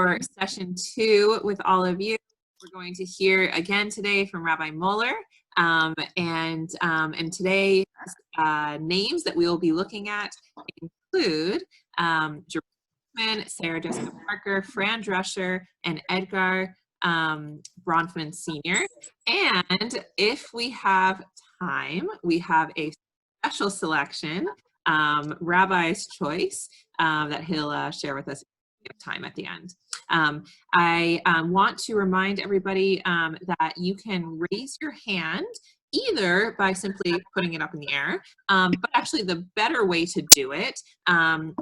for session 2 with all of you. We're going to hear again today from Rabbi Moeller, and today's names that we will be looking at include Jerome, Sarah Jessica Parker, Fran Drescher, and Edgar Bronfman Sr. And if we have time, we have a special selection, Rabbi's Choice, that he'll share with us time at the end. I want to remind everybody that you can raise your hand either by simply putting it up in the air, but actually the better way to do it,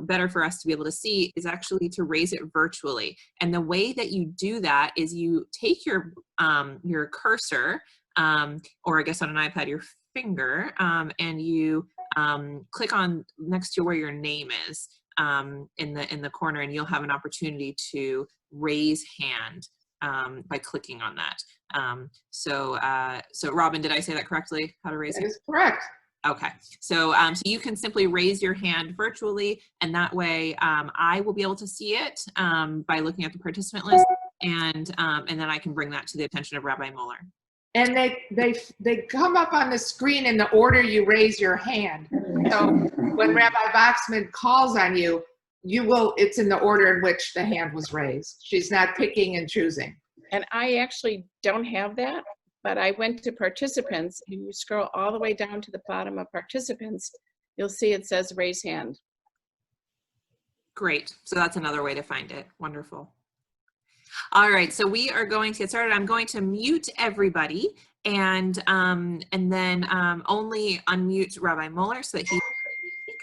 better for us to be able to see, is actually to raise it virtually. And the way that you do that is you take your cursor, or I guess on an iPad, your finger, and you click on next to where your name is in the corner, and you'll have an opportunity to raise hand by clicking on that. So Robin, did I say that correctly? How to raise That hand? is correct. Okay, so you can simply raise your hand virtually, and that way I will be able to see it by looking at the participant list, and then I can bring that to the attention of Rabbi Moeller. And they come up on the screen in the order you raise your hand. So when Rabbi Waxman calls on you, it's in the order in which the hand was raised. She's not picking and choosing. And I actually don't have that, but I went to participants, and you scroll all the way down to the bottom of participants, you'll see it says raise hand. Great, so that's another way to find it. Wonderful. All right, so we are going to get started. I'm going to mute everybody, and then only unmute Rabbi Moeller so that he can speak.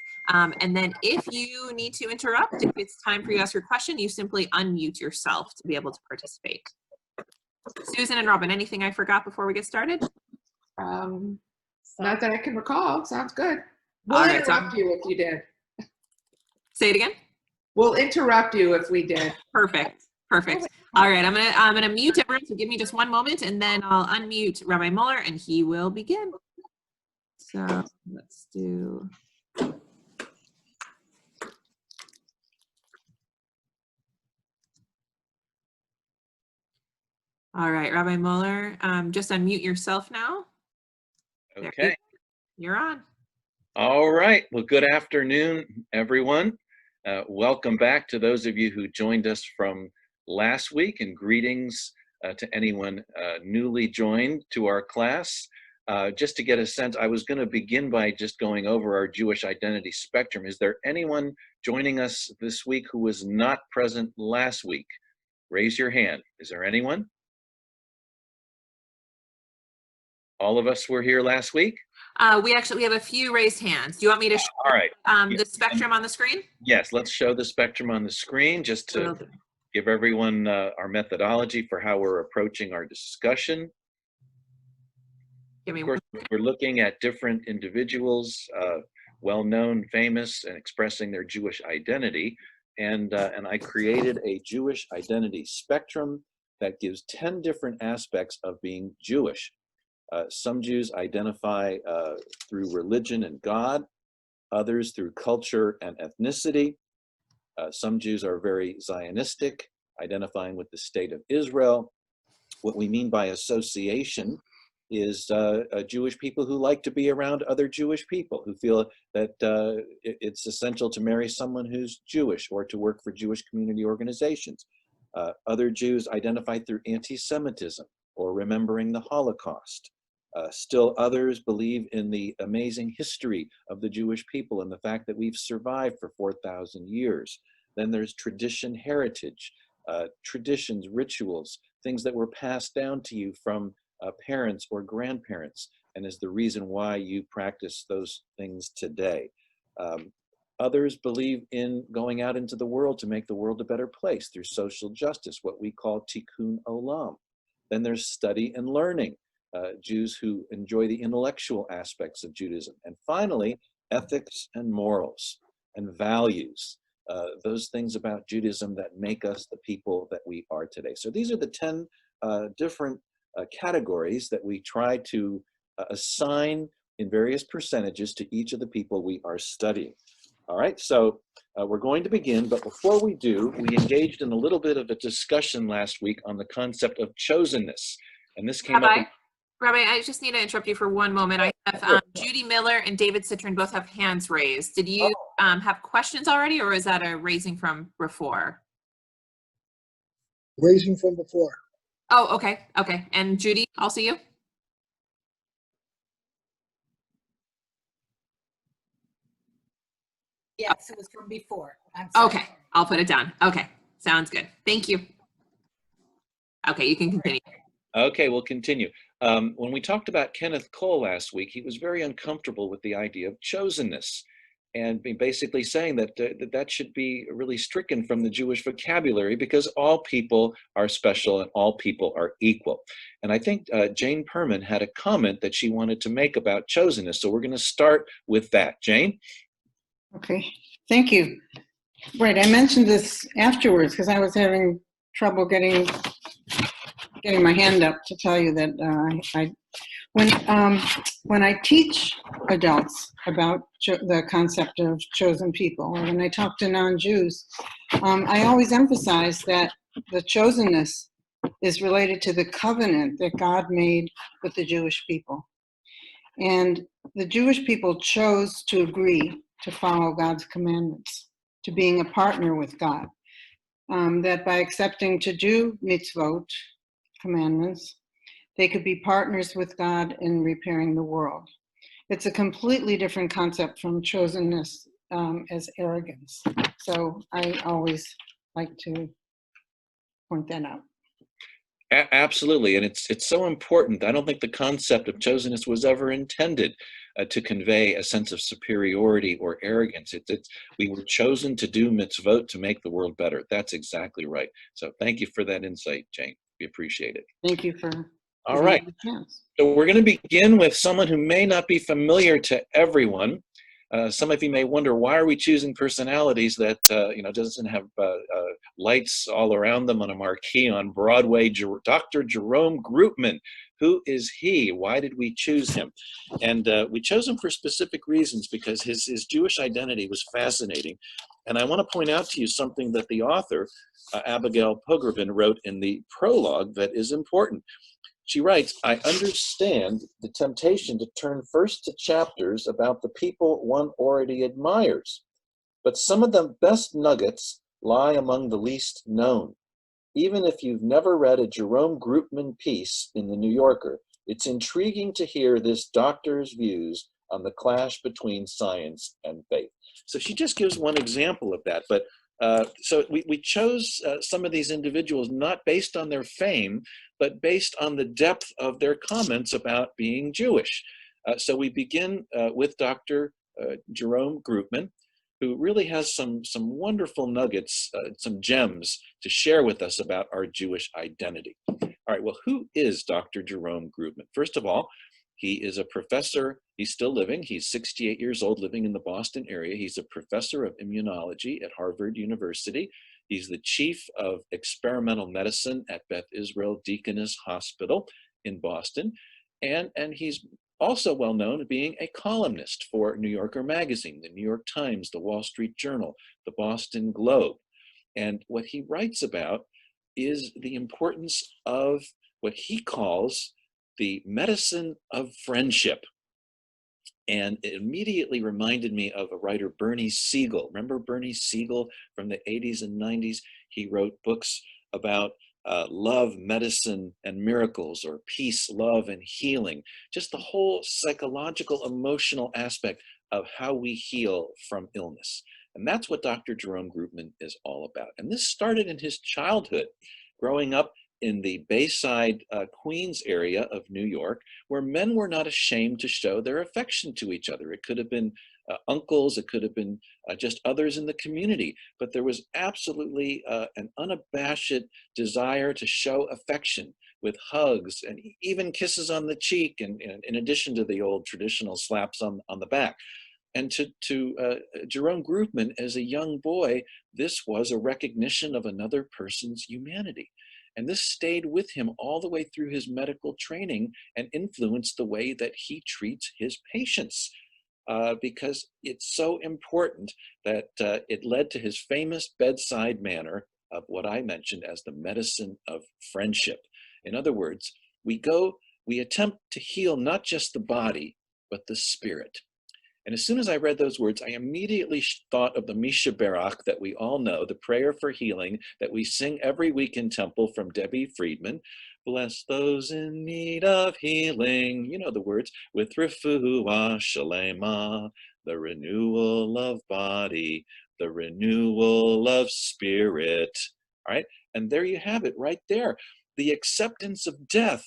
And then if you need to interrupt, if it's time for you to ask your question, you simply unmute yourself to be able to participate. Susan and Robin, anything I forgot before we get started? Not that I can recall. Sounds good. We'll All right, interrupt you if you did. Say it again. We'll interrupt you if we did. Perfect. Perfect. All right, I'm gonna mute everyone, so give me just one moment, and then I'll unmute Rabbi Moeller, and he will begin. So let's do. All right, Rabbi Moeller, just unmute yourself now. Okay. You're on. All right. Well, good afternoon, everyone. Welcome back to those of you who joined us from last week, and greetings to anyone newly joined to our class. Just to get a sense, I was going to begin by just going over our Jewish identity spectrum. Is there anyone joining us this week who was not present last week? Raise your hand. Is there anyone? All of us were here last week? We have a few raised hands. Do you want me to show All right. the spectrum on the screen? Yes, let's show the spectrum on the screen just to give everyone our methodology for how we're approaching our discussion. Of course, we're looking at different individuals, well-known, famous, and expressing their Jewish identity. And I created a Jewish identity spectrum that gives 10 different aspects of being Jewish. Some Jews identify through religion and God, others through culture and ethnicity. Some Jews are very Zionistic, identifying with the state of Israel. What we mean by association is Jewish people who like to be around other Jewish people, who feel that it's essential to marry someone who's Jewish or to work for Jewish community organizations. Other Jews identify through anti-Semitism or remembering the Holocaust. Still others believe in the amazing history of the Jewish people and the fact that we've survived for 4,000 years. Then there's tradition, heritage, traditions, rituals, things that were passed down to you from parents or grandparents, and is the reason why you practice those things today. Others believe in going out into the world to make the world a better place through social justice, what we call tikkun olam. Then there's study and learning. Jews who enjoy the intellectual aspects of Judaism. And finally, ethics and morals and values, those things about Judaism that make us the people that we are today. So these are the 10 different categories that we try to assign in various percentages to each of the people we are studying. All right, so we're going to begin, but before we do, we engaged in a little bit of a discussion last week on the concept of chosenness. And this came up. Rabbi, I just need to interrupt you for one moment. I have Judy Miller and David Citron both have hands raised. Did you have questions already, or is that a raising from before? Raising from before. Oh, okay. Okay. And Judy, also you? Yes, it was from before. I'm sorry. Okay. I'll put it down. Okay. Sounds good. Thank you. Okay. You can continue. Okay, we'll continue. When we talked about Kenneth Cole last week, he was very uncomfortable with the idea of chosenness, and basically saying that that should be really stricken from the Jewish vocabulary because all people are special and all people are equal. And I think Jane Perman had a comment that she wanted to make about chosenness, so we're going to start with that. Jane? Okay, thank you. Right, I mentioned this afterwards because I was having trouble getting my hand up to tell you that when I teach adults about the concept of chosen people, or when I talk to non-Jews, I always emphasize that the chosenness is related to the covenant that God made with the Jewish people. And the Jewish people chose to agree to follow God's commandments, to being a partner with God. That by accepting to do mitzvot, commandments, they could be partners with God in repairing the world. It's a completely different concept from chosenness as arrogance. So I always like to point that out. Absolutely, and it's so important. I don't think the concept of chosenness was ever intended to convey a sense of superiority or arrogance. We were chosen to do mitzvot to make the world better. That's exactly right. So thank you for that insight, Jane. We appreciate it. Thank you for all right. So we're going to begin with someone who may not be familiar to everyone. Some of you may wonder, why are we choosing personalities that doesn't have lights all around them on a marquee on Broadway? Dr. Jerome Groopman. Who is he? Why did we choose him? And we chose him for specific reasons because his Jewish identity was fascinating. And I want to point out to you something that the author, Abigail Pogrebin, wrote in the prologue that is important. She writes, I understand the temptation to turn first to chapters about the people one already admires, but some of the best nuggets lie among the least known. Even if you've never read a Jerome Groopman piece in the New Yorker, it's intriguing to hear this doctor's views on the clash between science and faith. So she just gives one example of that, but so we chose some of these individuals not based on their fame, but based on the depth of their comments about being Jewish. So we begin with Dr. Jerome Groopman, who really has some wonderful nuggets, some gems to share with us about our Jewish identity. All right, well, who is Dr. Jerome Groopman? First of all, he is a professor. He's still living. He's 68 years old, living in the Boston area. He's a professor of immunology at Harvard University. He's the chief of experimental medicine at Beth Israel Deaconess Hospital in Boston. And he's also well known as being a columnist for New Yorker Magazine, the New York Times, the Wall Street Journal, the Boston Globe. And what he writes about is the importance of what he calls the medicine of friendship. And it immediately reminded me of a writer, Bernie Siegel. Remember Bernie Siegel from the 80s and 90s? He wrote books about love, medicine, and miracles, or peace, love, and healing. Just the whole psychological, emotional aspect of how we heal from illness. And that's what Dr. Jerome Groopman is all about. And this started in his childhood, growing up in the Bayside, Queens area of New York, where men were not ashamed to show their affection to each other. It could have been uncles, it could have been just others in the community, but there was absolutely an unabashed desire to show affection with hugs and even kisses on the cheek, and in addition to the old traditional slaps on the back. And to Jerome Groopman, as a young boy, this was a recognition of another person's humanity. And this stayed with him all the way through his medical training and influenced the way that he treats his patients. because it's so important that it led to his famous bedside manner of what I mentioned as the medicine of friendship. In other words, we attempt to heal not just the body, but the spirit. And as soon as I read those words, I immediately thought of the Misha Barak that we all know, the prayer for healing that we sing every week in temple from Debbie Friedman. Bless those in need of healing. You know the words, with refuah shalema, the renewal of body, the renewal of spirit. All right. And there you have it right there. The acceptance of death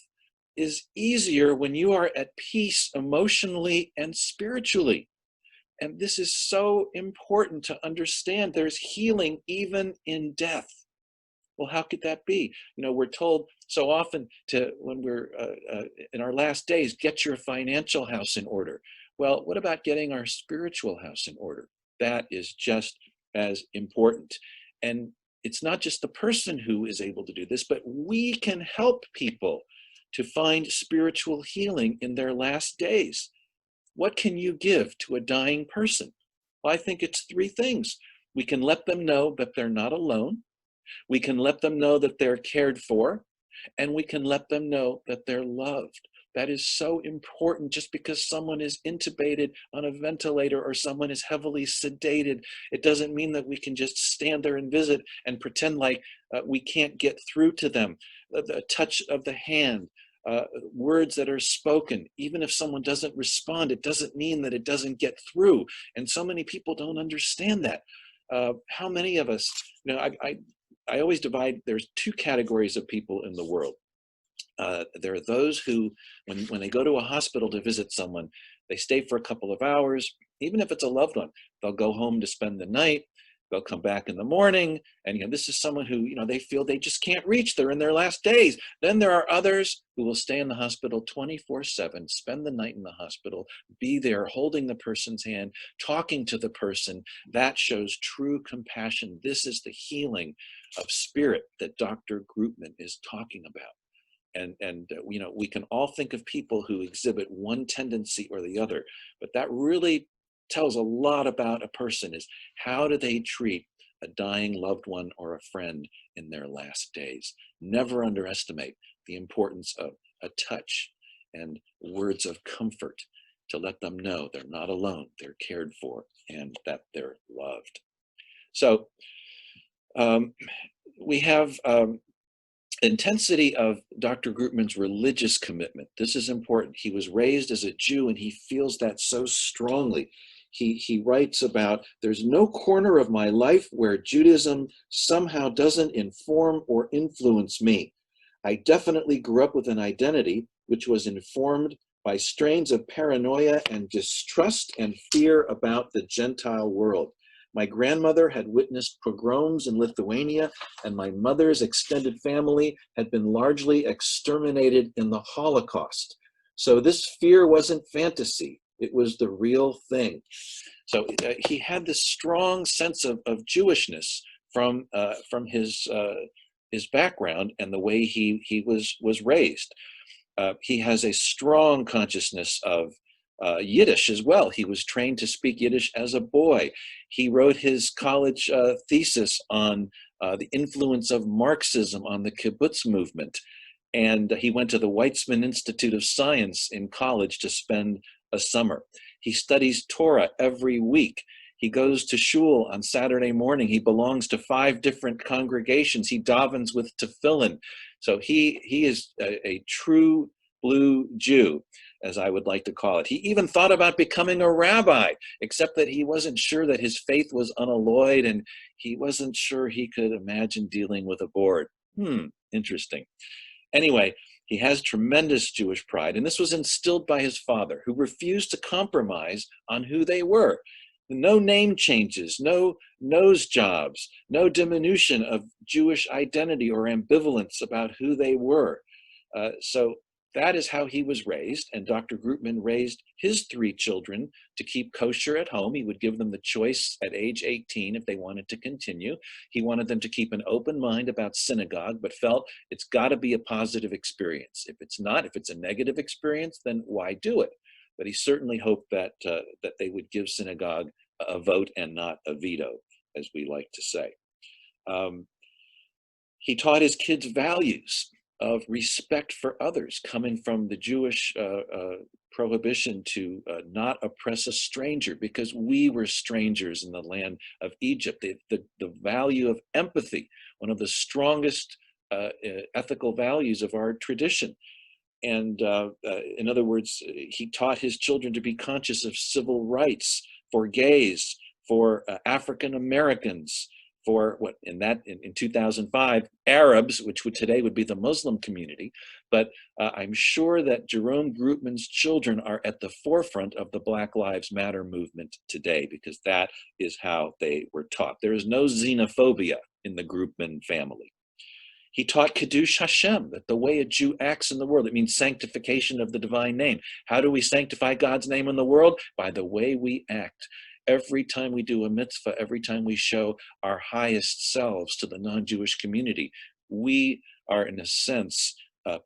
is easier when you are at peace emotionally and spiritually. And this is so important to understand. There's healing even in death. Well, how could that be? You know, we're told so often to, when we're in our last days, get your financial house in order. Well, what about getting our spiritual house in order? That is just as important. And it's not just the person who is able to do this, but we can help people to find spiritual healing in their last days. What can you give to a dying person? Well, I think it's three things. We can let them know that they're not alone. We can let them know that they're cared for. And we can let them know that they're loved. That is so important. Just because someone is intubated on a ventilator or someone is heavily sedated, it doesn't mean that we can just stand there and visit and pretend like we can't get through to them. The touch of the hand, words that are spoken, even if someone doesn't respond, it doesn't mean that it doesn't get through. And so many people don't understand that. How many of us, you know, I always divide, there's two categories of people in the world. There are those who, when they go to a hospital to visit someone, they stay for a couple of hours, even if it's a loved one. They'll go home to spend the night. They'll come back in the morning. And, you know, this is someone who, you know, they feel they just can't reach. They're in their last days. Then there are others who will stay in the hospital 24/7, spend the night in the hospital, be there holding the person's hand, talking to the person. That shows true compassion. This is the healing of spirit that Dr. Groopman is talking about. And you know, we can all think of people who exhibit one tendency or the other, but that really tells a lot about a person, is how do they treat a dying loved one or a friend in their last days. Never underestimate the importance of a touch and words of comfort to let them know they're not alone, they're cared for, and that they're loved. So we have intensity of Dr. Groopman's religious commitment. This is important. He was raised as a Jew and he feels that so strongly. He writes about, there's no corner of my life where Judaism somehow doesn't inform or influence me. I definitely grew up with an identity which was informed by strains of paranoia and distrust and fear about the Gentile world. My grandmother had witnessed pogroms in Lithuania, and my mother's extended family had been largely exterminated in the Holocaust. So this fear wasn't fantasy. It was the real thing. So he had this strong sense of Jewishness from his background and the way he was raised. He has a strong consciousness of Yiddish as well. He was trained to speak Yiddish as a boy. He wrote his college thesis on the influence of Marxism on the kibbutz movement. And he went to the Weizmann Institute of Science in college to spend a summer. He studies Torah every week. He goes to shul on Saturday morning. He belongs to 5 different congregations. He davens with tefillin. So he is a true blue Jew, as I would like to call it. He even thought about becoming a rabbi, except that he wasn't sure that his faith was unalloyed and he wasn't sure he could imagine dealing with a board. Interesting. Anyway, he has tremendous Jewish pride, and this was instilled by his father, who refused to compromise on who they were. No name changes, no nose jobs, no diminution of Jewish identity or ambivalence about who they were. So that is how he was raised, and Dr. Groopman raised his 3 children to keep kosher at home. He would give them the choice at age 18 if they wanted to continue. He wanted them to keep an open mind about synagogue, but felt it's got to be a positive experience. If it's not, if it's a negative experience, then why do it? but he certainly hoped that that they would give synagogue a vote and not a veto, as we like to say. He taught his kids values of respect for others, coming from the Jewish prohibition to not oppress a stranger because we were strangers in the land of Egypt. The value of empathy, one of the strongest ethical values of our tradition. And in other words, he taught his children to be conscious of civil rights for gays, for African Americans, for what in 2005 Arabs, which today would be the Muslim community. But I'm sure that Jerome Groopman's children are at the forefront of the Black Lives Matter movement today, because that is how they were taught. There is no xenophobia in the Groopman family. He taught Kiddush Hashem, that the way a Jew acts in the world, it means sanctification of the divine name. How do we sanctify God's name in the world? By the way we act. Every time we do a mitzvah, every time we show our highest selves to the non-Jewish community, we are, in a sense,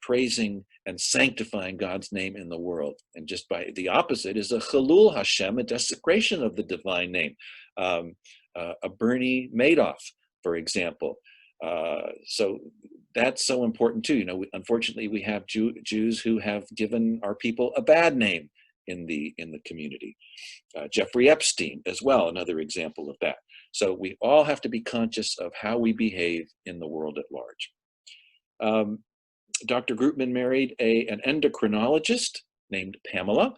praising and sanctifying God's name in the world. And just by the opposite is a Chilul Hashem, a desecration of the divine name. A Bernie Madoff, for example. So that's so important too. You know, unfortunately, we have Jews who have given our people a bad name in the community. Jeffrey Epstein as well, another example of that. So we all have to be conscious of how we behave in the world at large. Dr. Groopman married an endocrinologist named Pamela.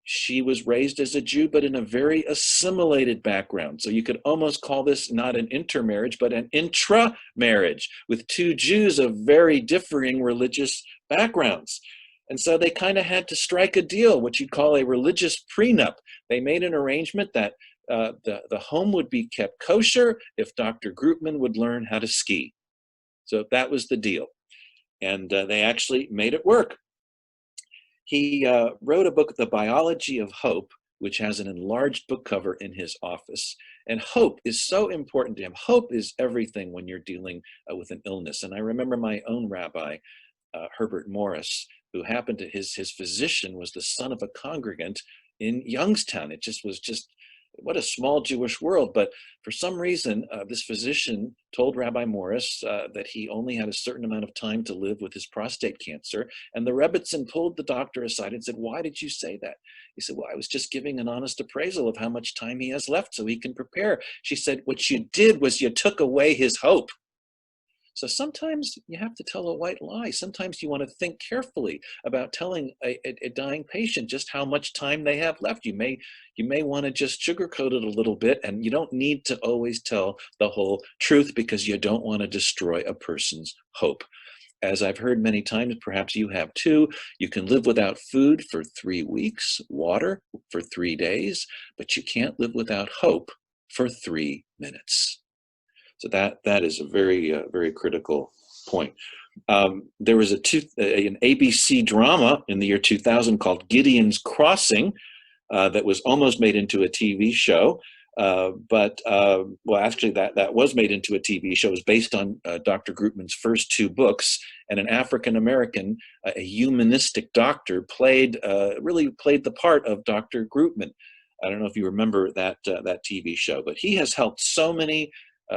She was raised as a Jew, but in a very assimilated background. So you could almost call this not an intermarriage, but an intra-marriage with two Jews of very differing religious backgrounds. And so they kind of had to strike a deal, what you'd call a religious prenup. They made an arrangement that the home would be kept kosher if Dr. Groopman would learn how to ski. So that was the deal. And they actually made it work. He wrote a book, The Biology of Hope, which has an enlarged book cover in his office. And hope is so important to him. Hope is everything when you're dealing with an illness. And I remember my own rabbi, Herbert Morris, who happened to, his physician was the son of a congregant in Youngstown. It just was what a small Jewish world. But for some reason, this physician told Rabbi Morris that he only had a certain amount of time to live with his prostate cancer. And the Rebbitzin pulled the doctor aside and said, "Why did you say that?" He said, "Well, I was just giving an honest appraisal of how much time he has left so he can prepare." She said, "What you did was you took away his hope." So sometimes you have to tell a white lie. Sometimes you want to think carefully about telling a dying patient just how much time they have left. You may want to just sugarcoat it a little bit, and you don't need to always tell the whole truth because you don't want to destroy a person's hope. As I've heard many times, perhaps you have too, you can live without food for 3 weeks, water for 3 days, but you can't live without hope for 3 minutes. So that is a very critical point. There was an ABC drama in the year 2000 called Gideon's Crossing that was almost made into a TV show. Well, actually, that was made into a TV show. It was based on Dr. Groopman's first 2 books, and an African American, a humanistic doctor, really played the part of Dr. Groopman. I don't know if you remember that TV show, but he has helped so many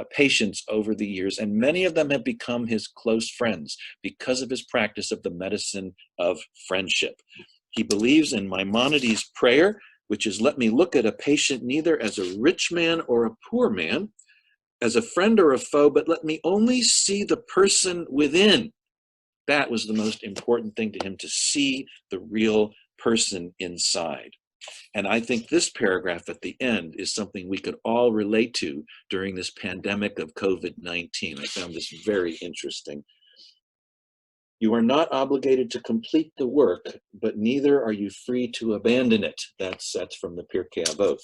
patients over the years, and many of them have become his close friends because of his practice of the medicine of friendship. He believes in Maimonides' prayer, which is, "Let me look at a patient neither as a rich man or a poor man, as a friend or a foe, but let me only see the person within." That was the most important thing to him, to see the real person inside. And I think this paragraph at the end is something we could all relate to during this pandemic of COVID-19. I found this very interesting. "You are not obligated to complete the work, but neither are you free to abandon it." That's from the Pirkei Avot,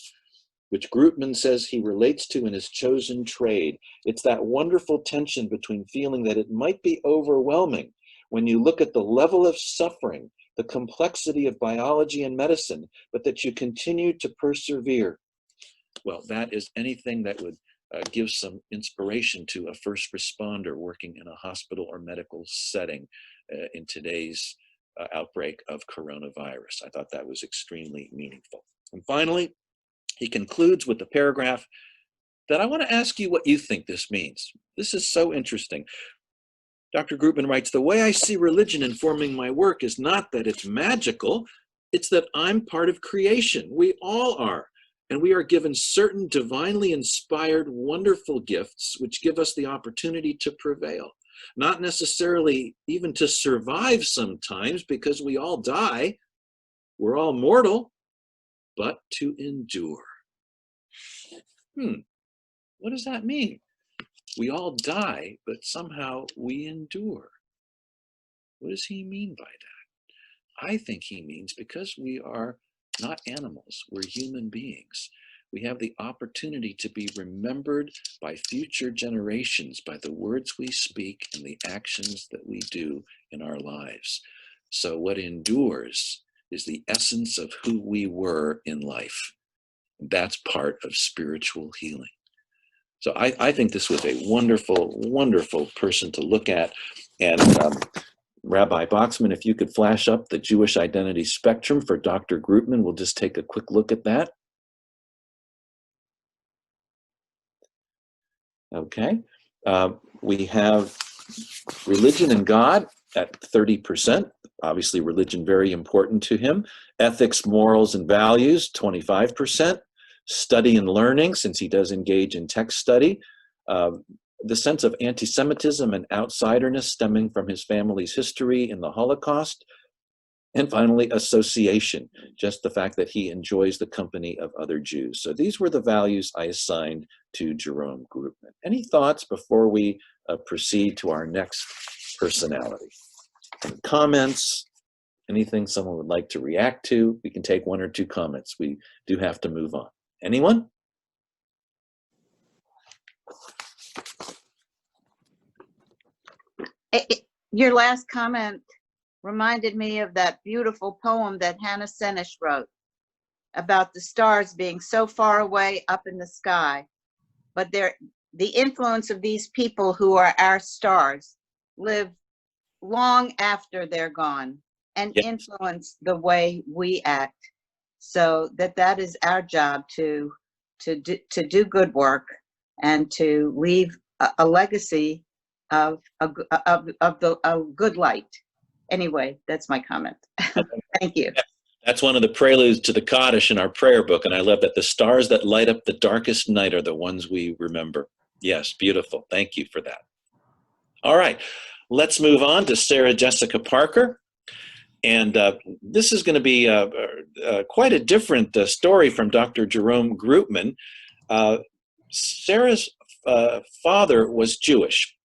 which Groopman says he relates to in his chosen trade. It's that wonderful tension between feeling that it might be overwhelming when you look at the level of suffering, the complexity of biology and medicine, but that you continue to persevere. Well, that is anything that would give some inspiration to a first responder working in a hospital or medical setting in today's outbreak of coronavirus. I thought that was extremely meaningful. And finally, he concludes with a paragraph that I want to ask you what you think this means. This is so interesting. Dr. Groopman writes, "The way I see religion informing my work is not that it's magical, it's that I'm part of creation. We all are. And we are given certain divinely inspired, wonderful gifts which give us the opportunity to prevail. Not necessarily even to survive sometimes, because we all die. We're all mortal, but to endure." What does that mean? We all die, but somehow we endure. What does he mean by that? I think he means because we are not animals, we're human beings. We have the opportunity to be remembered by future generations by the words we speak and the actions that we do in our lives. So what endures is the essence of who we were in life. That's part of spiritual healing. So I think this was a wonderful, wonderful person to look at. And Rabbi Boxman, if you could flash up the Jewish identity spectrum for Dr. Groopman, we'll just take a quick look at that. Okay. We have religion and God at 30%. Obviously, religion very important to him. Ethics, morals, and values, 25%. Study and learning, since he does engage in text study. The sense of anti-Semitism and outsiderness stemming from his family's history in the Holocaust. And finally, association, just the fact that he enjoys the company of other Jews. So these were the values I assigned to Jerome Groopman. Any thoughts before we proceed to our next personality? Any comments? Anything someone would like to react to? We can take one or two comments. We do have to move on. Anyone? Your last comment reminded me of that beautiful poem that Hannah Senesh wrote about the stars being so far away up in the sky. But the influence of these people who are our stars live long after they're gone and influence the way we act. So that is our job to do good work and to leave a legacy of a good light. Anyway, that's my comment. Thank you. That's one of the preludes to the Kaddish in our prayer book, and I love that the stars that light up the darkest night are the ones we remember. Yes, beautiful. Thank you for that. All right, let's move on to Sarah Jessica Parker. And this is going to be quite a different story from Dr. Jerome Groopman. Sarah's father was Jewish.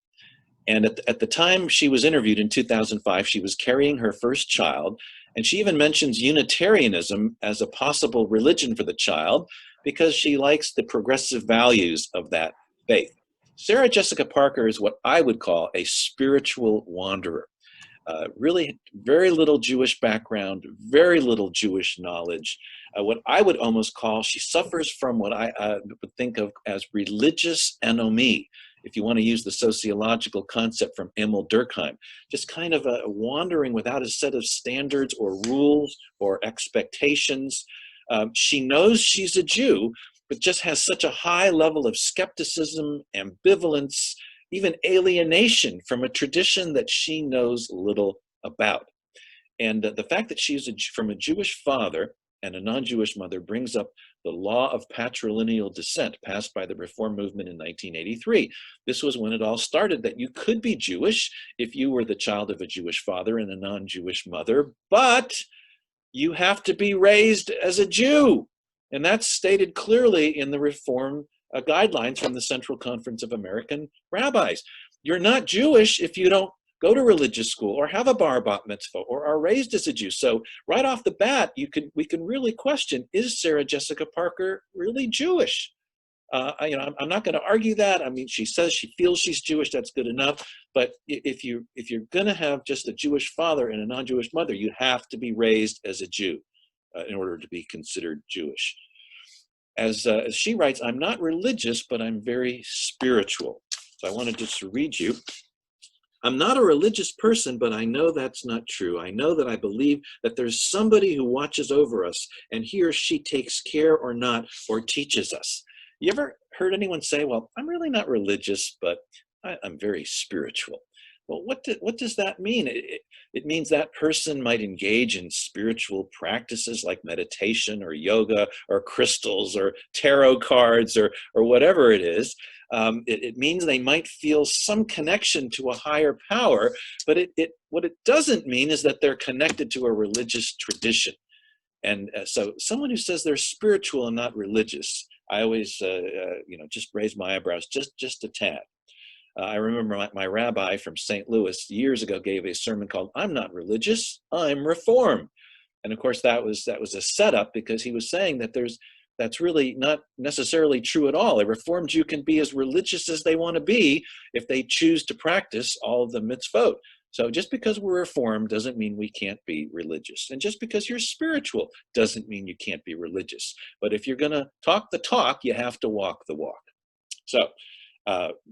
And at the time she was interviewed in 2005, she was carrying her first child. And she even mentions Unitarianism as a possible religion for the child because she likes the progressive values of that faith. Sarah Jessica Parker is what I would call a spiritual wanderer. Really very little Jewish background, very little Jewish knowledge. What I would almost call, she suffers from what I would think of as religious anomie, if you want to use the sociological concept from Emil Durkheim, just kind of a wandering without a set of standards or rules or expectations. She knows she's a Jew, but just has such a high level of skepticism, ambivalence, even alienation from a tradition that she knows little about. And the fact that she's from a Jewish father and a non-Jewish mother brings up the law of patrilineal descent passed by the Reform movement in 1983. This was when it all started, that you could be Jewish if you were the child of a Jewish father and a non-Jewish mother, but you have to be raised as a Jew. And that's stated clearly in the Reform guidelines from the Central Conference of American Rabbis. You're not Jewish if you don't go to religious school or have a bar bat mitzvah or are raised as a Jew. So right off the bat, we can really question, is Sarah Jessica Parker really Jewish? I'm not going to argue that. I mean, she says she feels she's Jewish, that's good enough. But if you're going to have just a Jewish father and a non-Jewish mother, you have to be raised as a Jew in order to be considered Jewish. As she writes, I'm not religious, but I'm very spiritual. So I wanted just to read you I'm not a religious person, but I know that's not true. I know that I believe that there's somebody who watches over us, and he or she takes care or not, or teaches us. You ever heard anyone say, well, I'm really not religious, but I'm very spiritual? Well, what does that mean? It means that person might engage in spiritual practices like meditation or yoga or crystals or tarot cards or whatever it is. It means they might feel some connection to a higher power, but what it doesn't mean is that they're connected to a religious tradition. And so someone who says they're spiritual and not religious, I always just raise my eyebrows just a tad. I remember my rabbi from St. Louis years ago gave a sermon called "I'm not religious, I'm Reform," and of course that was a setup, because he was saying that that's really not necessarily true at all. A Reformed Jew can be as religious as they want to be if they choose to practice all of the mitzvot. So just because we're Reformed doesn't mean we can't be religious, and just because you're spiritual doesn't mean you can't be religious. But if you're going to talk the talk, you have to walk the walk. So.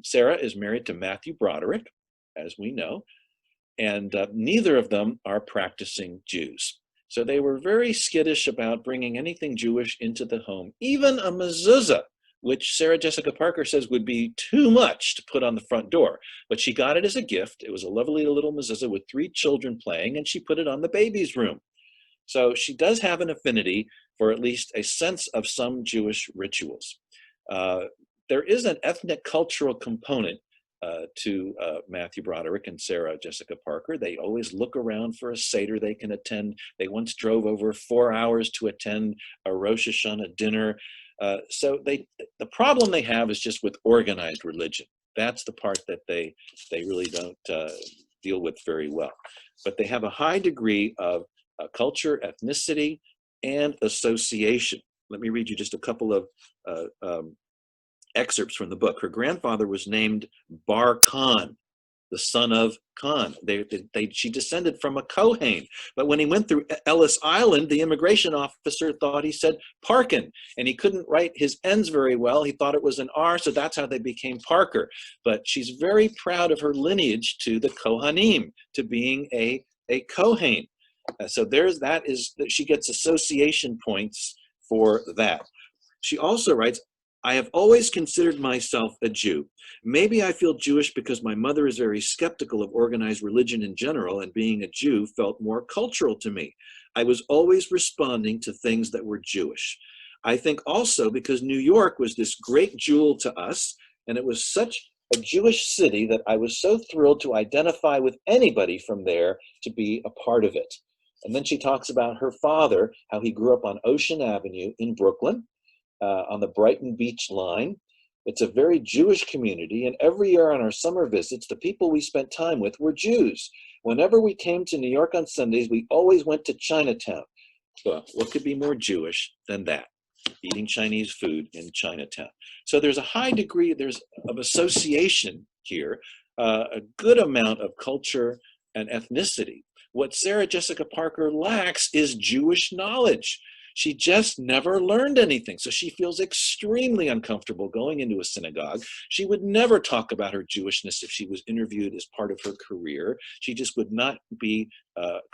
Sarah is married to Matthew Broderick, as we know, and neither of them are practicing Jews. So they were very skittish about bringing anything Jewish into the home, even a mezuzah, which Sarah Jessica Parker says would be too much to put on the front door. But she got it as a gift. It was a lovely little mezuzah with 3 children playing, and she put it on the baby's room. So she does have an affinity for at least a sense of some Jewish rituals. There is an ethnic cultural component to Matthew Broderick and Sarah Jessica Parker. They always look around for a Seder they can attend. They once drove over 4 hours to attend a Rosh Hashanah dinner. So the problem they have is just with organized religion. That's the part that they really don't deal with very well. But they have a high degree of culture, ethnicity, and association. Let me read you just a couple of excerpts from the book. Her grandfather was named Bar Khan, the son of Khan. She descended from a Kohen. But when he went through Ellis Island, the immigration officer thought he said Parkin, and he couldn't write his N's very well. He thought it was an R, so that's how they became Parker. But she's very proud of her lineage to the Kohanim, to being a Kohen. So she gets association points for that. She also writes, I have always considered myself a Jew. Maybe I feel Jewish because my mother is very skeptical of organized religion in general, and being a Jew felt more cultural to me. I was always responding to things that were Jewish. I think also because New York was this great jewel to us, and it was such a Jewish city that I was so thrilled to identify with anybody from there to be a part of it. And then she talks about her father, how he grew up on Ocean Avenue in Brooklyn, on the Brighton Beach line. It's a very Jewish community, and every year on our summer visits, the people we spent time with were Jews. Whenever we came to New York on Sundays, we always went to Chinatown. Well, what could be more Jewish than that? Eating Chinese food in Chinatown. So there's a high degree of association here, a good amount of culture and ethnicity. What Sarah Jessica Parker lacks is Jewish knowledge. She just never learned anything. So she feels extremely uncomfortable going into a synagogue. She would never talk about her Jewishness if she was interviewed as part of her career. She just would not be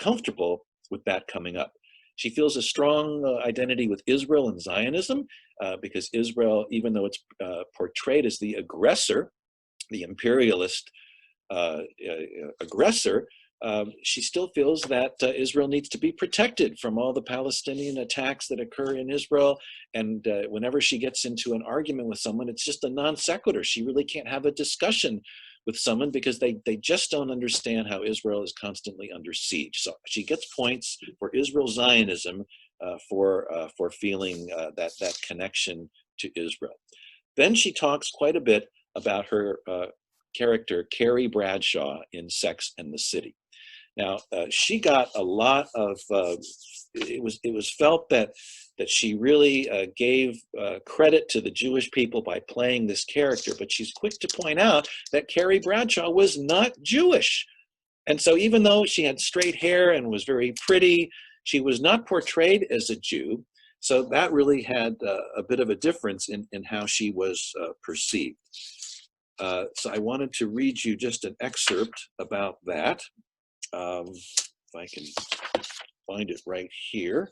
comfortable with that coming up. She feels a strong identity with Israel and Zionism because Israel, even though it's portrayed as the aggressor, the imperialist aggressor, she still feels that Israel needs to be protected from all the Palestinian attacks that occur in Israel. And whenever she gets into an argument with someone, it's just a non sequitur. She really can't have a discussion with someone because they just don't understand how Israel is constantly under siege. So she gets points for Israel Zionism for feeling that connection to Israel. Then she talks quite a bit about her character, Carrie Bradshaw, in Sex and the City. Now, she got a lot of, it was felt that she really gave credit to the Jewish people by playing this character, but she's quick to point out that Carrie Bradshaw was not Jewish. And so even though she had straight hair and was very pretty, she was not portrayed as a Jew. So that really had a bit of a difference in how she was perceived. So I wanted to read you just an excerpt about that. If I can find it right here.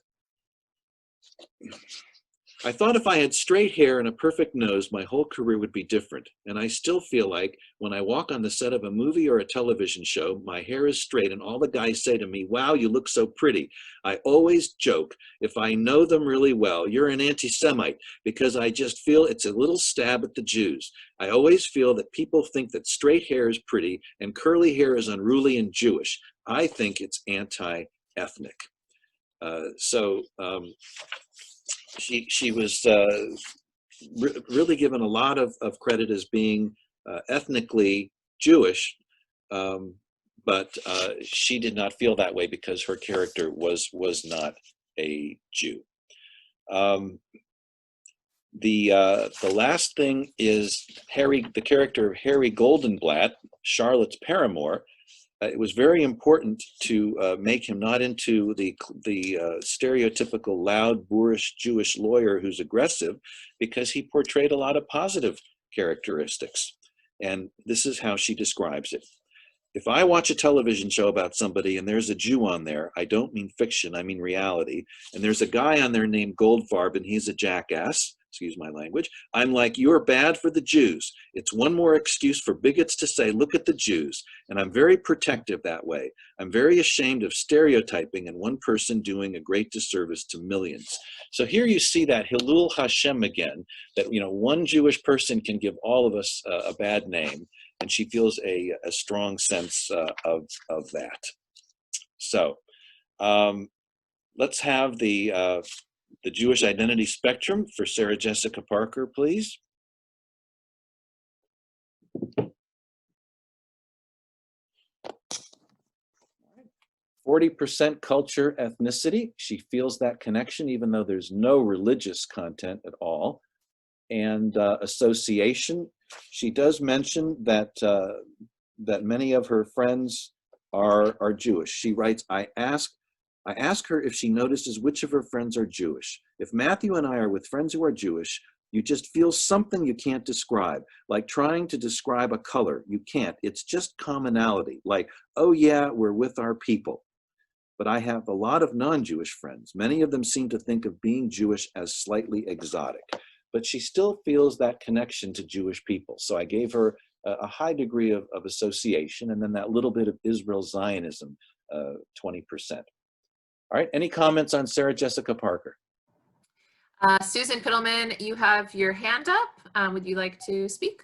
I thought if I had straight hair and a perfect nose, my whole career would be different. And I still feel like when I walk on the set of a movie or a television show, my hair is straight and all the guys say to me, wow, you look so pretty. I always joke, if I know them really well, you're an anti-Semite, because I just feel it's a little stab at the Jews. I always feel that people think that straight hair is pretty and curly hair is unruly and Jewish. I think it's anti-ethnic. She was really given a lot of credit as being ethnically Jewish, but she did not feel that way because her character was not a Jew. The last thing is the character of Harry Goldenblatt, Charlotte's paramour. It was very important to make him not into the stereotypical loud, boorish Jewish lawyer who's aggressive, because he portrayed a lot of positive characteristics. And this is how she describes it. If I watch a television show about somebody and there's a Jew on there, I don't mean fiction, I mean reality, and there's a guy on there named Goldfarb and he's a jackass, excuse my language, I'm like, you're bad for the Jews. It's one more excuse for bigots to say, look at the Jews. And I'm very protective that way. I'm very ashamed of stereotyping and one person doing a great disservice to millions. So here you see that Hilul Hashem again, that one Jewish person can give all of us a bad name, and she feels a strong sense of that. So let's have the Jewish identity spectrum for Sarah Jessica Parker, please. 40% culture, ethnicity. She feels that connection even though there's no religious content at all. And association. She does mention that that many of her friends are Jewish. She writes, I ask her if she notices which of her friends are Jewish. If Matthew and I are with friends who are Jewish, you just feel something you can't describe, like trying to describe a color. You can't. It's just commonality, like, oh yeah, we're with our people. But I have a lot of non-Jewish friends. Many of them seem to think of being Jewish as slightly exotic, but she still feels that connection to Jewish people. So I gave her a high degree of association, and then that little bit of Israel Zionism, 20%. All right, any comments on Sarah Jessica Parker? Susan Pittleman, you have your hand up. Would you like to speak?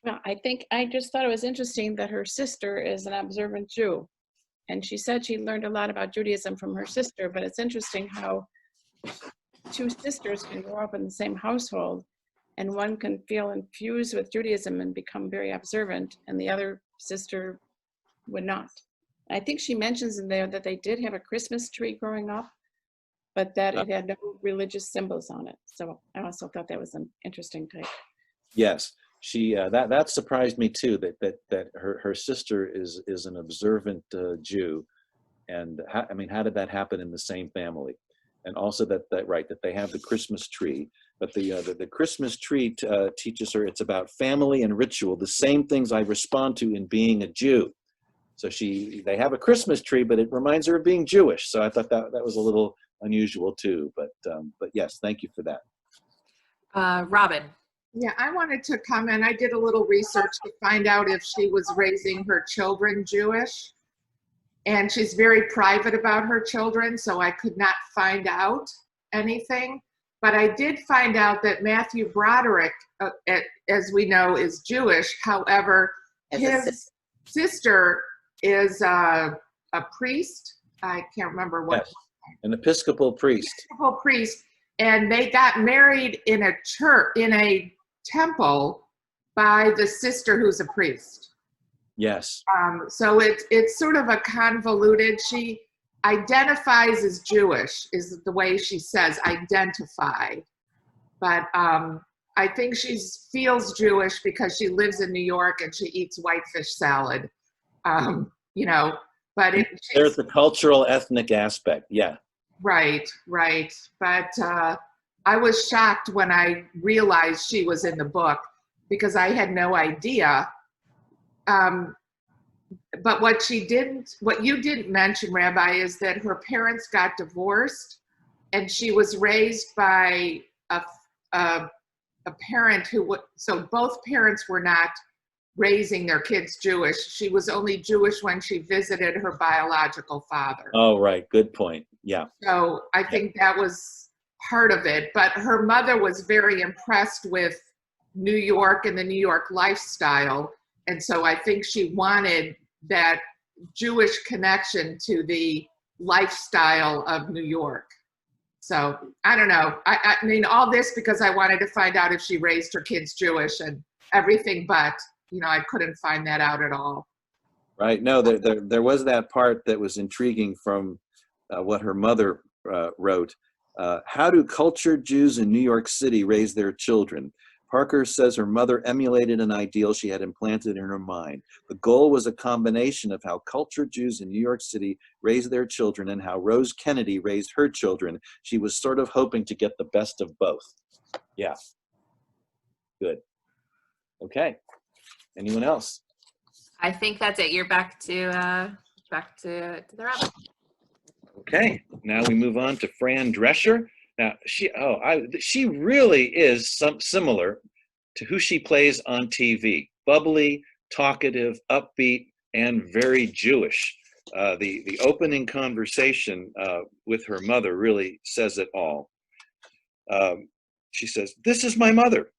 Well, I just thought it was interesting that her sister is an observant Jew. And she said she learned a lot about Judaism from her sister, but it's interesting how two sisters can grow up in the same household and one can feel infused with Judaism and become very observant, and the other sister would not. I think she mentions in there that they did have a Christmas tree growing up, but that it had no religious symbols on it. So I also thought that was an interesting take. Yes, she that surprised me too. That her sister is an observant Jew, and how did that happen in the same family? And also that they have the Christmas tree, but the Christmas tree teaches her it's about family and ritual, the same things I respond to in being a Jew. So they have a Christmas tree, but it reminds her of being Jewish. So I thought that was a little unusual too. But yes, thank you for that. Robin. Yeah, I wanted to comment. I did a little research to find out if she was raising her children Jewish. And she's very private about her children, so I could not find out anything. But I did find out that Matthew Broderick, as we know, is Jewish. However, his sister is a priest. I can't remember what. Yes, an Episcopal priest. Episcopal priest. And they got married in a church, in a temple, by the sister who's a priest. Yes. So it's sort of a convoluted. She identifies as Jewish, is the way she says identify. But I think she feels Jewish because she lives in New York and she eats whitefish salad. But there's the cultural ethnic aspect. Yeah. Right. But I was shocked when I realized she was in the book. because I had no idea. But what you didn't mention, Rabbi, is that her parents got divorced, and she was raised by a parent so both parents were not raising their kids Jewish. She was only Jewish when she visited her biological father. Oh, right. Good point. Yeah. So I think that was part of it. But her mother was very impressed with New York and the New York lifestyle. And so I think she wanted that Jewish connection to the lifestyle of New York. So I don't know. I mean, all this because I wanted to find out if she raised her kids Jewish and everything, but I couldn't find that out at all. Right. No, there was that part that was intriguing from what her mother wrote. How do cultured Jews in New York City raise their children? Parker says her mother emulated an ideal she had implanted in her mind. The goal was a combination of how cultured Jews in New York City raised their children and how Rose Kennedy raised her children. She was sort of hoping to get the best of both. Yeah. Good. Okay. Anyone else? I think that's it. You're back to the rabbi. Okay. Now we move on to Fran Drescher. Now she really is similar to who she plays on TV. Bubbly, talkative, upbeat, and very Jewish. The opening conversation with her mother really says it all. She says, "This is my mother."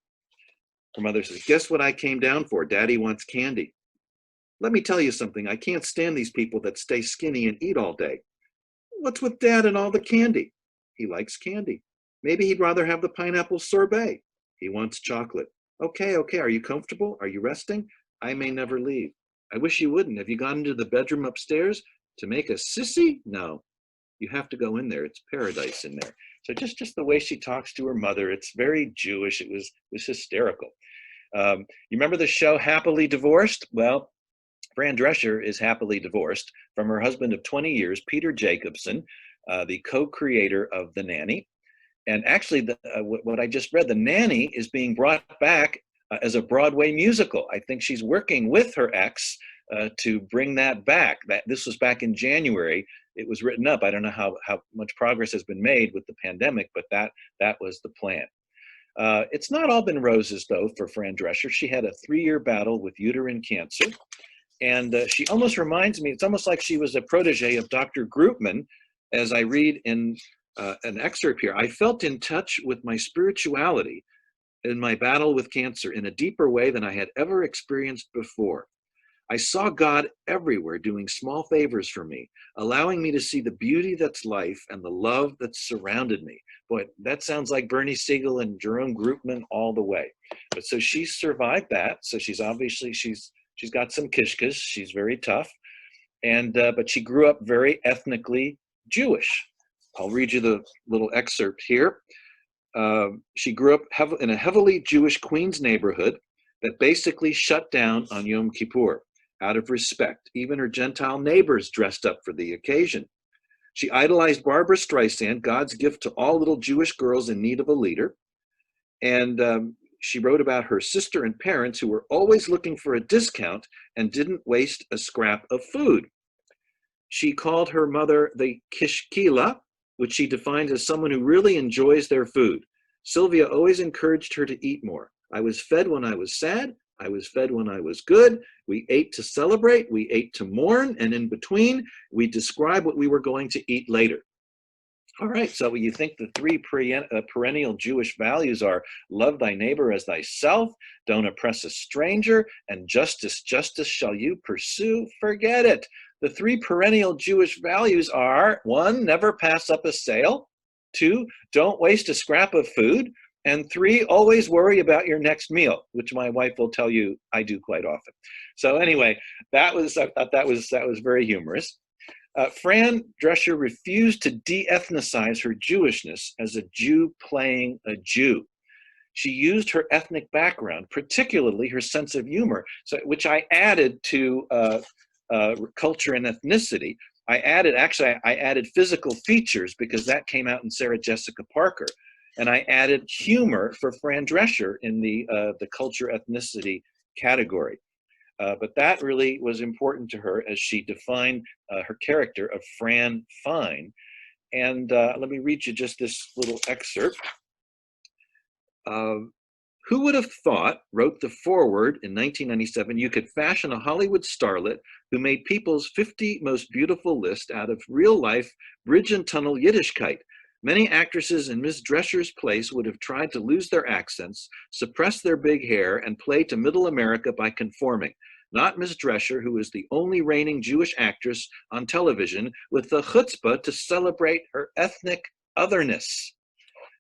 Her mother says, "Guess what I came down for? Daddy wants candy." "Let me tell you something. I can't stand these people that stay skinny and eat all day." "What's with Dad and all the candy?" "He likes candy. Maybe he'd rather have the pineapple sorbet." "He wants chocolate." Okay. Are you comfortable? Are you resting? I may never leave." "I wish you wouldn't. Have you gone into the bedroom upstairs to make a sissy?" "No. You have to go in there. It's paradise in there." So just the way she talks to her mother, it's very Jewish. It was hysterical. You remember the show Happily Divorced? Well, Fran Drescher is happily divorced from her husband of 20 years, Peter Jacobson, the co-creator of The Nanny. And actually, what I just read, The Nanny is being brought back as a Broadway musical. I think she's working with her ex to bring that back. This was back in January. It was written up. I don't know how much progress has been made with the pandemic, but that was the plan. It's not all been roses, though, for Fran Drescher. She had a 3-year battle with uterine cancer. And she almost reminds me, it's almost like she was a protege of Dr. Groopman, as I read in an excerpt here. "I felt in touch with my spirituality in my battle with cancer in a deeper way than I had ever experienced before. I saw God everywhere doing small favors for me, allowing me to see the beauty that's life and the love that surrounded me." Boy, that sounds like Bernie Siegel and Jerome Groopman all the way. But so she survived that. So she's got some kishkas. She's very tough. And but she grew up very ethnically Jewish. I'll read you the little excerpt here. She grew up in a heavily Jewish Queens neighborhood that basically shut down on Yom Kippur out of respect. Even her Gentile neighbors dressed up for the occasion. She idolized Barbara Streisand, God's gift to all little Jewish girls in need of a leader. And she wrote about her sister and parents who were always looking for a discount and didn't waste a scrap of food. She called her mother the Kishkila, which she defined as someone who really enjoys their food. Sylvia always encouraged her to eat more. "I was fed when I was sad. I was fed when I was good. We ate to celebrate. We ate to mourn. And in between, we describe what we were going to eat later." All right, so you think the 3 perennial Jewish values are love thy neighbor as thyself, don't oppress a stranger, and justice shall you pursue. Forget it. The 3 perennial Jewish values are: 1, never pass up a sale; 2, don't waste a scrap of food; and 3, always worry about your next meal, which my wife will tell you I do quite often. So anyway, I thought that was very humorous. Fran Drescher refused to de-ethnicize her Jewishness as a Jew playing a Jew. She used her ethnic background, particularly her sense of humor, which I added to culture and ethnicity. I added physical features because that came out in Sarah Jessica Parker. And I added humor for Fran Drescher in the culture ethnicity category. But that really was important to her as she defined her character of Fran Fine. And let me read you just this little excerpt. Who would have thought, wrote the foreword in 1997, you could fashion a Hollywood starlet who made People's 50 Most Beautiful list out of real-life bridge and tunnel Yiddishkeit. Many actresses in Ms. Drescher's place would have tried to lose their accents, suppress their big hair, and play to middle America by conforming. Not Ms. Drescher, who is the only reigning Jewish actress on television with the chutzpah to celebrate her ethnic otherness.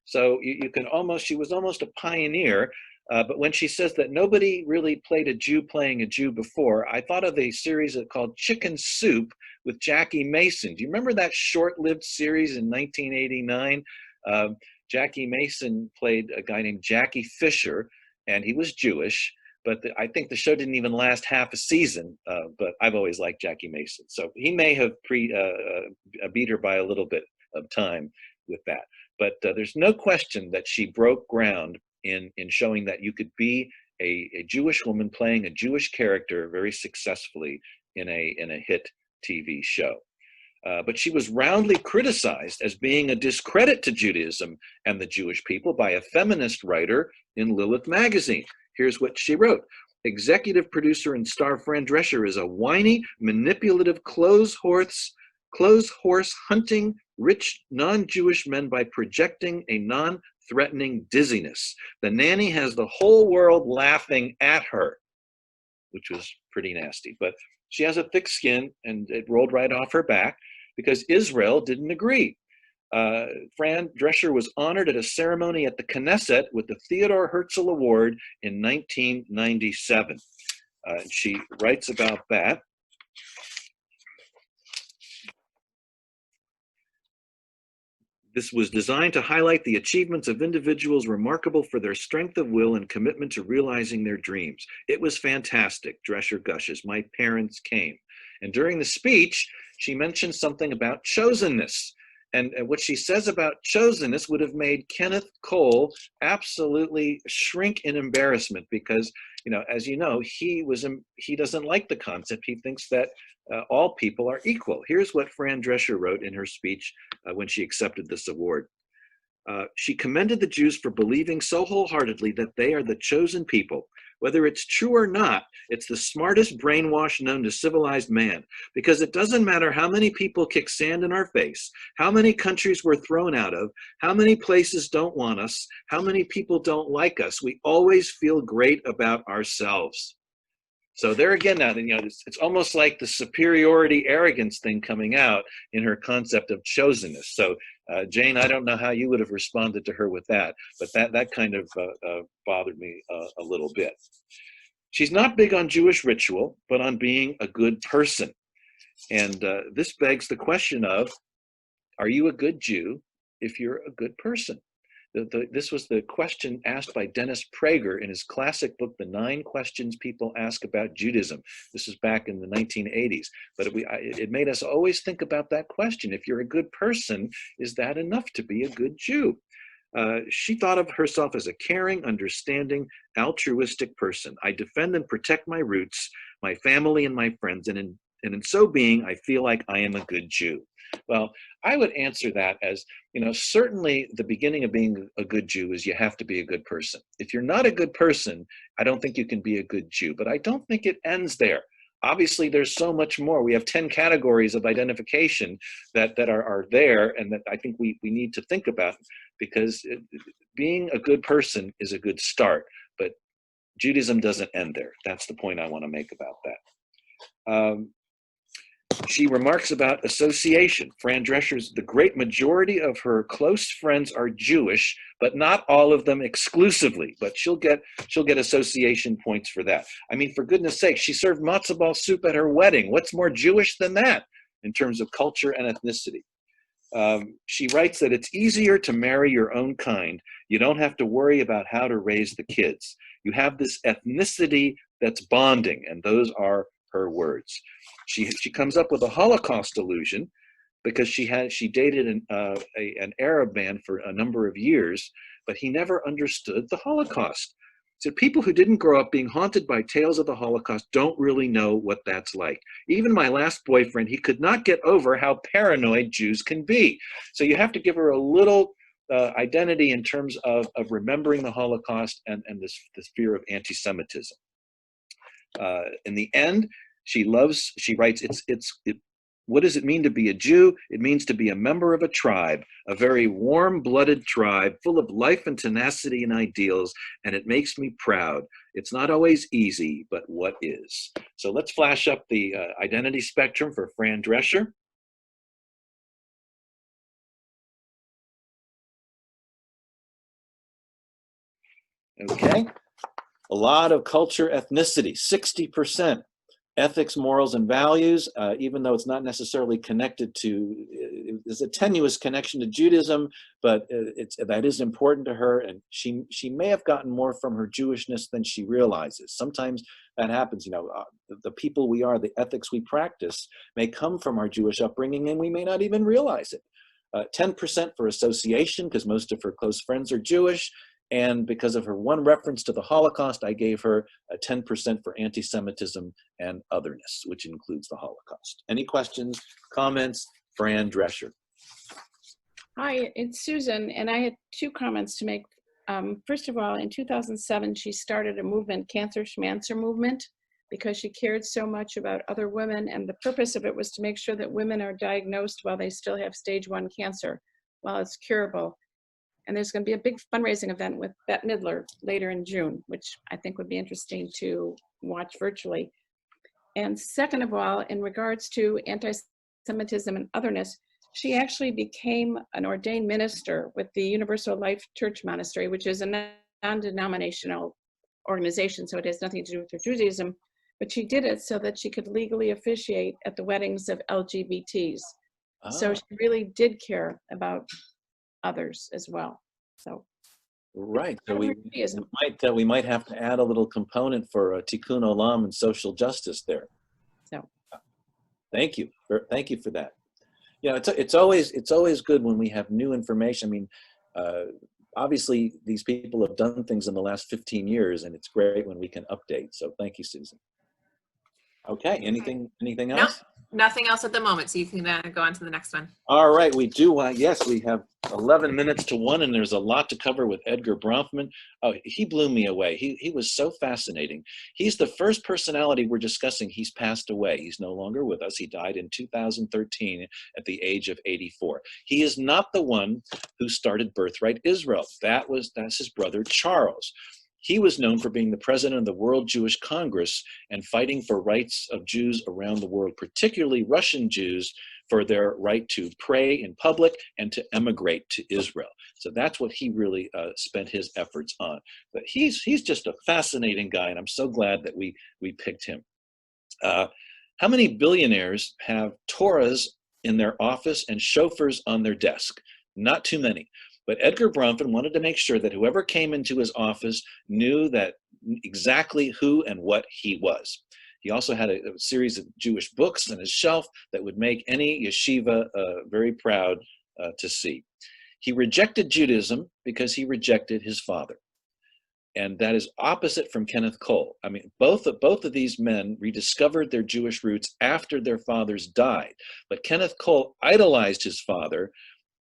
So you can almost, she was almost a pioneer, but when she says that nobody really played a Jew playing a Jew before, I thought of a series called Chicken Soup with Jackie Mason. Do you remember that short-lived series in 1989? Jackie Mason played a guy named Jackie Fisher, and he was Jewish, but I think the show didn't even last half a season, but I've always liked Jackie Mason. So he may have beat her by a little bit of time with that. But there's no question that she broke ground in showing that you could be a Jewish woman playing a Jewish character very successfully in a hit TV show. But she was roundly criticized as being a discredit to Judaism and the Jewish people by a feminist writer in Lilith magazine. Here's what she wrote. Executive producer and star Fran Drescher is a whiny, manipulative clothes horse hunting rich non-Jewish men by projecting a non-threatening dizziness. The nanny has the whole world laughing at her, which was pretty nasty. But she has a thick skin, and it rolled right off her back because Israel didn't agree. Fran Drescher was honored at a ceremony at the Knesset with the Theodore Herzl Award in 1997. She writes about that. This was designed to highlight the achievements of individuals remarkable for their strength of will and commitment to realizing their dreams. It was fantastic, Drescher gushes. My parents came. And during the speech, she mentioned something about chosenness. And what she says about chosenness would have made Kenneth Cole absolutely shrink in embarrassment because, as you know, he doesn't like the concept. He thinks that all people are equal. Here's what Fran Drescher wrote in her speech when she accepted this award. She commended the Jews for believing so wholeheartedly that they are the chosen people. Whether it's true or not, it's the smartest brainwash known to civilized man, because it doesn't matter how many people kick sand in our face, how many countries we're thrown out of, how many places don't want us, how many people don't like us, we always feel great about ourselves. So there again now, it's almost like the superiority arrogance thing coming out in her concept of chosenness. So Jane, I don't know how you would have responded to her with that, but that kind of bothered me a little bit. She's not big on Jewish ritual, but on being a good person. And this begs the question of, are you a good Jew if you're a good person? This was the question asked by Dennis Prager in his classic book, The 9 Questions People Ask About Judaism. This is back in the 1980s. But it made us always think about that question. If you're a good person, is that enough to be a good Jew? She thought of herself as a caring, understanding, altruistic person. I defend and protect my roots, my family, and my friends, and in so being, I feel like I am a good Jew. Well, I would answer that as, certainly the beginning of being a good Jew is you have to be a good person. If you're not a good person, I don't think you can be a good Jew, but I don't think it ends there. Obviously, there's so much more. We have 10 categories of identification that are there and that I think we need to think about, because being a good person is a good start, but Judaism doesn't end there. That's the point I want to make about that. She remarks about association. Fran Drescher's, the great majority of her close friends are Jewish, but not all of them exclusively. But she'll get association points for that. I mean, for goodness sake, she served matzo ball soup at her wedding. What's more Jewish than that in terms of culture and ethnicity? She writes that it's easier to marry your own kind. You don't have to worry about how to raise the kids. You have this ethnicity that's bonding, and those are her words. She comes up with a Holocaust illusion. because she dated an Arab man for a number of years, but he never understood the Holocaust. So people who didn't grow up being haunted by tales of the Holocaust don't really know what that's like. Even my last boyfriend, he could not get over how paranoid Jews can be. So you have to give her a little identity in terms of remembering the Holocaust and this fear of anti-Semitism. In the end, she writes, what does it mean to be a Jew? It means to be a member of a tribe, a very warm-blooded tribe full of life and tenacity and ideals, and it makes me proud. It's not always easy, but what is? So let's flash up the identity spectrum for Fran Drescher. Okay, a lot of culture, ethnicity, 60%. Ethics, morals, and values, even though it's not necessarily connected to, there's a tenuous connection to Judaism, but that is important to her, and she may have gotten more from her Jewishness than she realizes. Sometimes that happens, the people we are, the ethics we practice may come from our Jewish upbringing, and we may not even realize it. 10% for association, because most of her close friends are Jewish. And because of her one reference to the Holocaust, I gave her a 10% for anti-Semitism and otherness, which includes the Holocaust. Any questions, comments? Fran Drescher. Hi, it's Susan, and I had 2 comments to make. First of all, in 2007, she started a movement, Cancer Schmancer movement, because she cared so much about other women, and the purpose of it was to make sure that women are diagnosed while they still have stage 1 cancer, while it's curable. And there's going to be a big fundraising event with Bette Midler later in June, which I think would be interesting to watch virtually. And second of all, in regards to anti-Semitism and otherness, she actually became an ordained minister with the Universal Life Church Monastery, which is a non-denominational organization, so it has nothing to do with her Judaism, but she did it so that she could legally officiate at the weddings of LGBTs. Oh. So she really did care about others as well. So right, so we might have to add a little component for tikkun olam and social justice there. So thank you for that. It's always good when we have new information. I mean, obviously these people have done things in the last 15 years, and it's great when we can update. So thank you, Susan. Okay, anything else? No, nothing else at the moment, so you can go on to the next one. All right, we do. Yes, we have 11 minutes to 1, and there's a lot to cover with Edgar Bronfman. Oh, he blew me away. He was so fascinating. He's the first personality we're discussing. He's passed away. He's no longer with us. He died in 2013 at the age of 84. He is not the one who started Birthright Israel. That's his brother Charles. He was known for being the president of the World Jewish Congress and fighting for rights of Jews around the world, particularly Russian Jews, for their right to pray in public and to emigrate to Israel. So that's what he really spent his efforts on. But he's just a fascinating guy, and I'm so glad that we picked him. How many billionaires have Torahs in their office and chauffeurs on their desk? Not too many. But Edgar Bronfman wanted to make sure that whoever came into his office knew that exactly who and what he was. He also had a series of Jewish books on his shelf that would make any yeshiva very proud to see. He rejected Judaism because he rejected his father. And that is opposite from Kenneth Cole. I mean, both of these men rediscovered their Jewish roots after their fathers died. But Kenneth Cole idolized his father,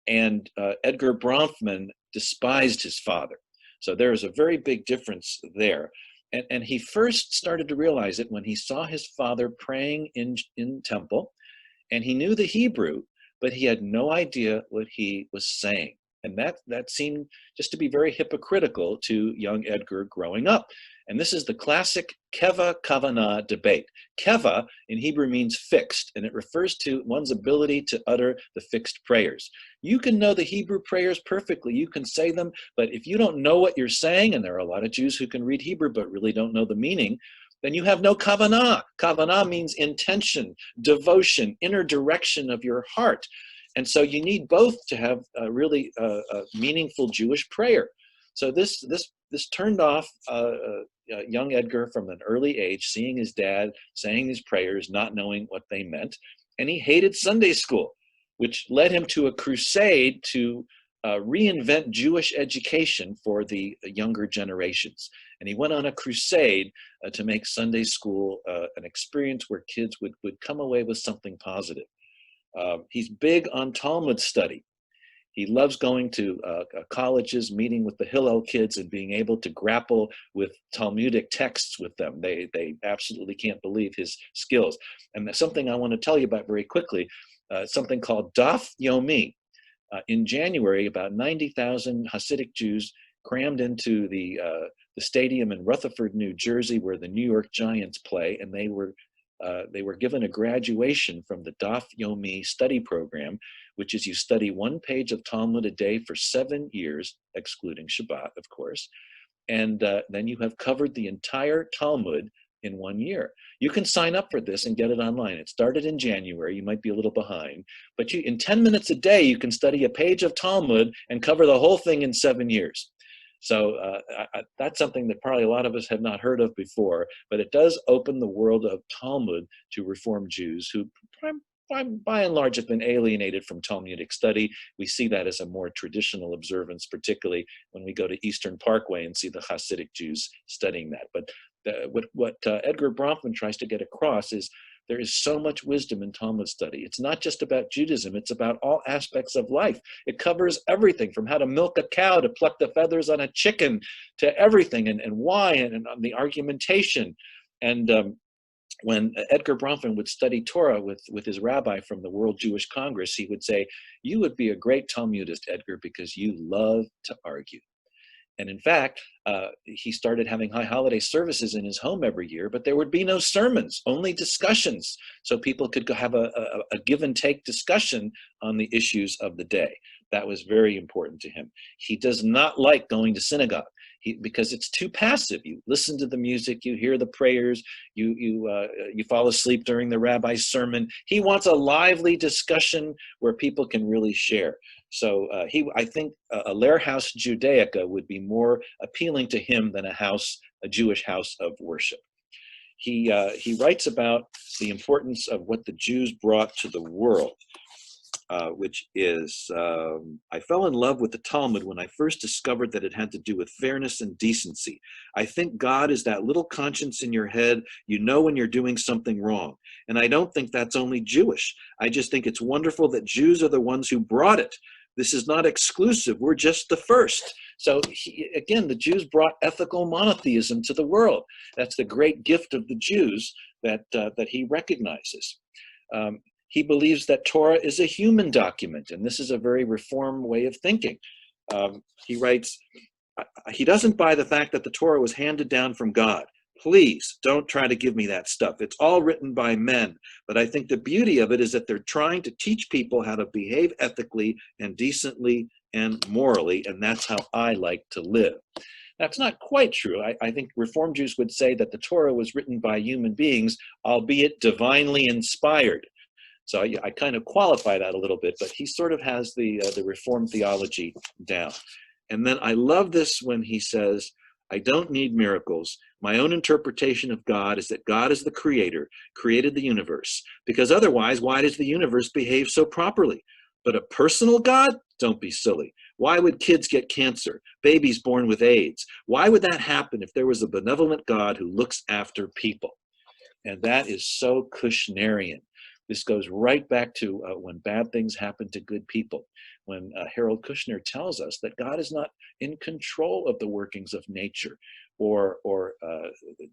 and Edgar Bronfman despised his father. So there is a very big difference there. And he first started to realize it when he saw his father praying in temple, and he knew the Hebrew, but he had no idea what he was saying. And that seemed just to be very hypocritical to young Edgar growing up. And this is the classic keva kavanah debate. Keva in Hebrew means fixed, and it refers to one's ability to utter the fixed prayers. You can know the Hebrew prayers perfectly. You can say them, but if you don't know what you're saying, and there are a lot of Jews who can read Hebrew but really don't know the meaning, then you have no kavanah. Kavanah means intention, devotion, inner direction of your heart. And so you need both to have a really meaningful Jewish prayer. So this turned off young Edgar from an early age, seeing his dad saying his prayers, not knowing what they meant. And he hated Sunday school. which led him to a crusade to reinvent Jewish education for the younger generations. And he went on a crusade to make Sunday school an experience where kids would come away with something positive. He's big on Talmud study. He loves going to colleges, meeting with the Hillel kids and being able to grapple with Talmudic texts with them. They absolutely can't believe his skills. And there's something I want to tell you about very quickly, something called Daf Yomi. In January, about 90,000 Hasidic Jews crammed into the stadium in Rutherford, New Jersey, where the New York Giants play, and they were given a graduation from the Daf Yomi study program, which is you study one page of Talmud a day for 7 years, excluding Shabbat, of course, and then you have covered the entire Talmud in 1 year. You can sign up for this and get it online. It started in January. You might be a little behind, but in 10 minutes a day, you can study a page of Talmud and cover the whole thing in 7 years. So that's something that probably a lot of us have not heard of before, but it does open the world of Talmud to Reform Jews who by and large have been alienated from Talmudic study. We see that as a more traditional observance, particularly when we go to Eastern Parkway and see the Hasidic Jews studying that. But what Edgar Bronfman tries to get across is there is so much wisdom in Talmud study. It's not just about Judaism, it's about all aspects of life. It covers everything from how to milk a cow to pluck the feathers on a chicken to everything, and why, and the argumentation. And when Edgar Bronfman would study Torah with his rabbi from the World Jewish Congress, he would say, "You would be a great Talmudist, Edgar, because you love to argue." And in fact, he started having high holiday services in his home every year, but there would be no sermons, only discussions, so people could go have a give and take discussion on the issues of the day. That was very important to him. He does not like going to synagogue because it's too passive. You listen to the music, you hear the prayers, you fall asleep during the rabbi's sermon. He wants a lively discussion where people can really share. So I think a Lehrhaus Judaica would be more appealing to him than a Jewish house of worship. He writes about the importance of what the Jews brought to the world, which is, I fell in love with the Talmud when I first discovered that it had to do with fairness and decency. I think God is that little conscience in your head, you know when you're doing something wrong. And I don't think that's only Jewish. I just think it's wonderful that Jews are the ones who brought it. This is not exclusive. We're just the first. So again, the Jews brought ethical monotheism to the world. That's the great gift of the Jews that he recognizes. He believes that Torah is a human document, and this is a very Reform way of thinking. He writes, he doesn't buy the fact that the Torah was handed down from God. Please don't try to give me that stuff. It's all written by men. But I think the beauty of it is that they're trying to teach people how to behave ethically and decently and morally, and that's how I like to live. That's not quite true. I think Reform Jews would say that the Torah was written by human beings, albeit divinely inspired. So I kind of qualify that a little bit, but he sort of has the Reform theology down. And then I love this when he says, I don't need miracles. My own interpretation of God is that God is the creator, created the universe. Because otherwise, why does the universe behave so properly? But a personal God? Don't be silly. Why would kids get cancer? Babies born with AIDS? Why would that happen if there was a benevolent God who looks after people? And that is so Kushnerian. This goes right back to when bad things happen to good people. When Harold Kushner tells us that God is not in control of the workings of nature or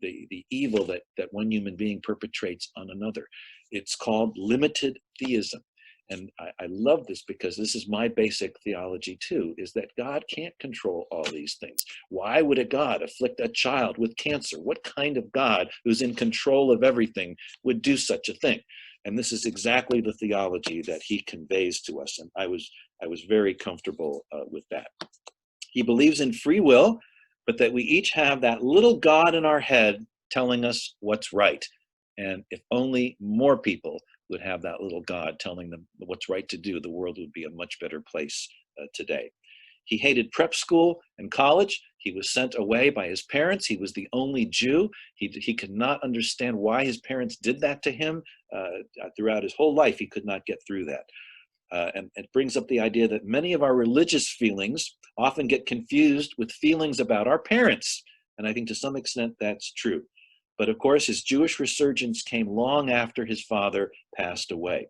the evil that one human being perpetrates on another. It's called limited theism. And I love this because this is my basic theology too, is that God can't control all these things. Why would a God afflict a child with cancer? What kind of God who's in control of everything would do such a thing? And this is exactly the theology that he conveys to us. And I was very comfortable with that. He believes in free will, but that we each have that little God in our head telling us what's right. And if only more people would have that little God telling them what's right to do, the world would be a much better place today. He hated prep school and college. He was sent away by his parents. He was the only Jew. He could not understand why his parents did that to him. Throughout his whole life, he could not get through that. And it brings up the idea that many of our religious feelings often get confused with feelings about our parents. And I think to some extent that's true. But of course, his Jewish resurgence came long after his father passed away.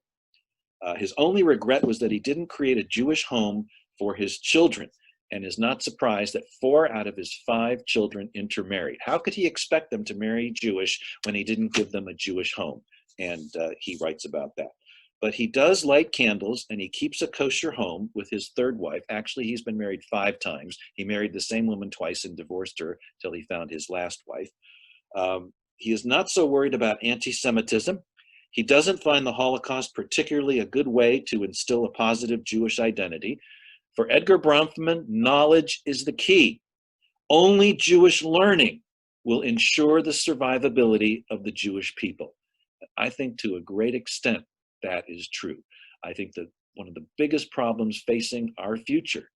His only regret was that he didn't create a Jewish home for his children, and is not surprised that 4 out of his 5 children intermarried. How could he expect them to marry Jewish when he didn't give them a Jewish home? And he writes about that. But he does light candles, and he keeps a kosher home with his 3rd wife. Actually, he's been married 5 times. He married the same woman twice and divorced her till he found his last wife. He is not so worried about anti-Semitism. He doesn't find the Holocaust particularly a good way to instill a positive Jewish identity. For Edgar Bronfman, knowledge is the key. Only Jewish learning will ensure the survivability of the Jewish people. I think to a great extent that is true. I think that one of the biggest problems facing our future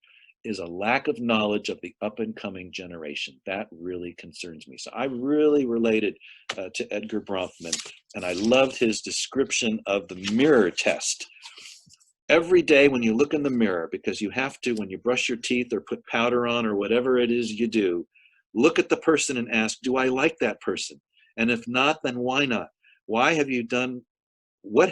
is a lack of knowledge of the up-and-coming generation. That really concerns me. So I really related to Edgar Bronfman, and I loved his description of the mirror test. Every day when you look in the mirror, because you have to when you brush your teeth or put powder on or whatever it is you do, look at the person and ask, do I like that person? And if not, then why not? Why have you done, what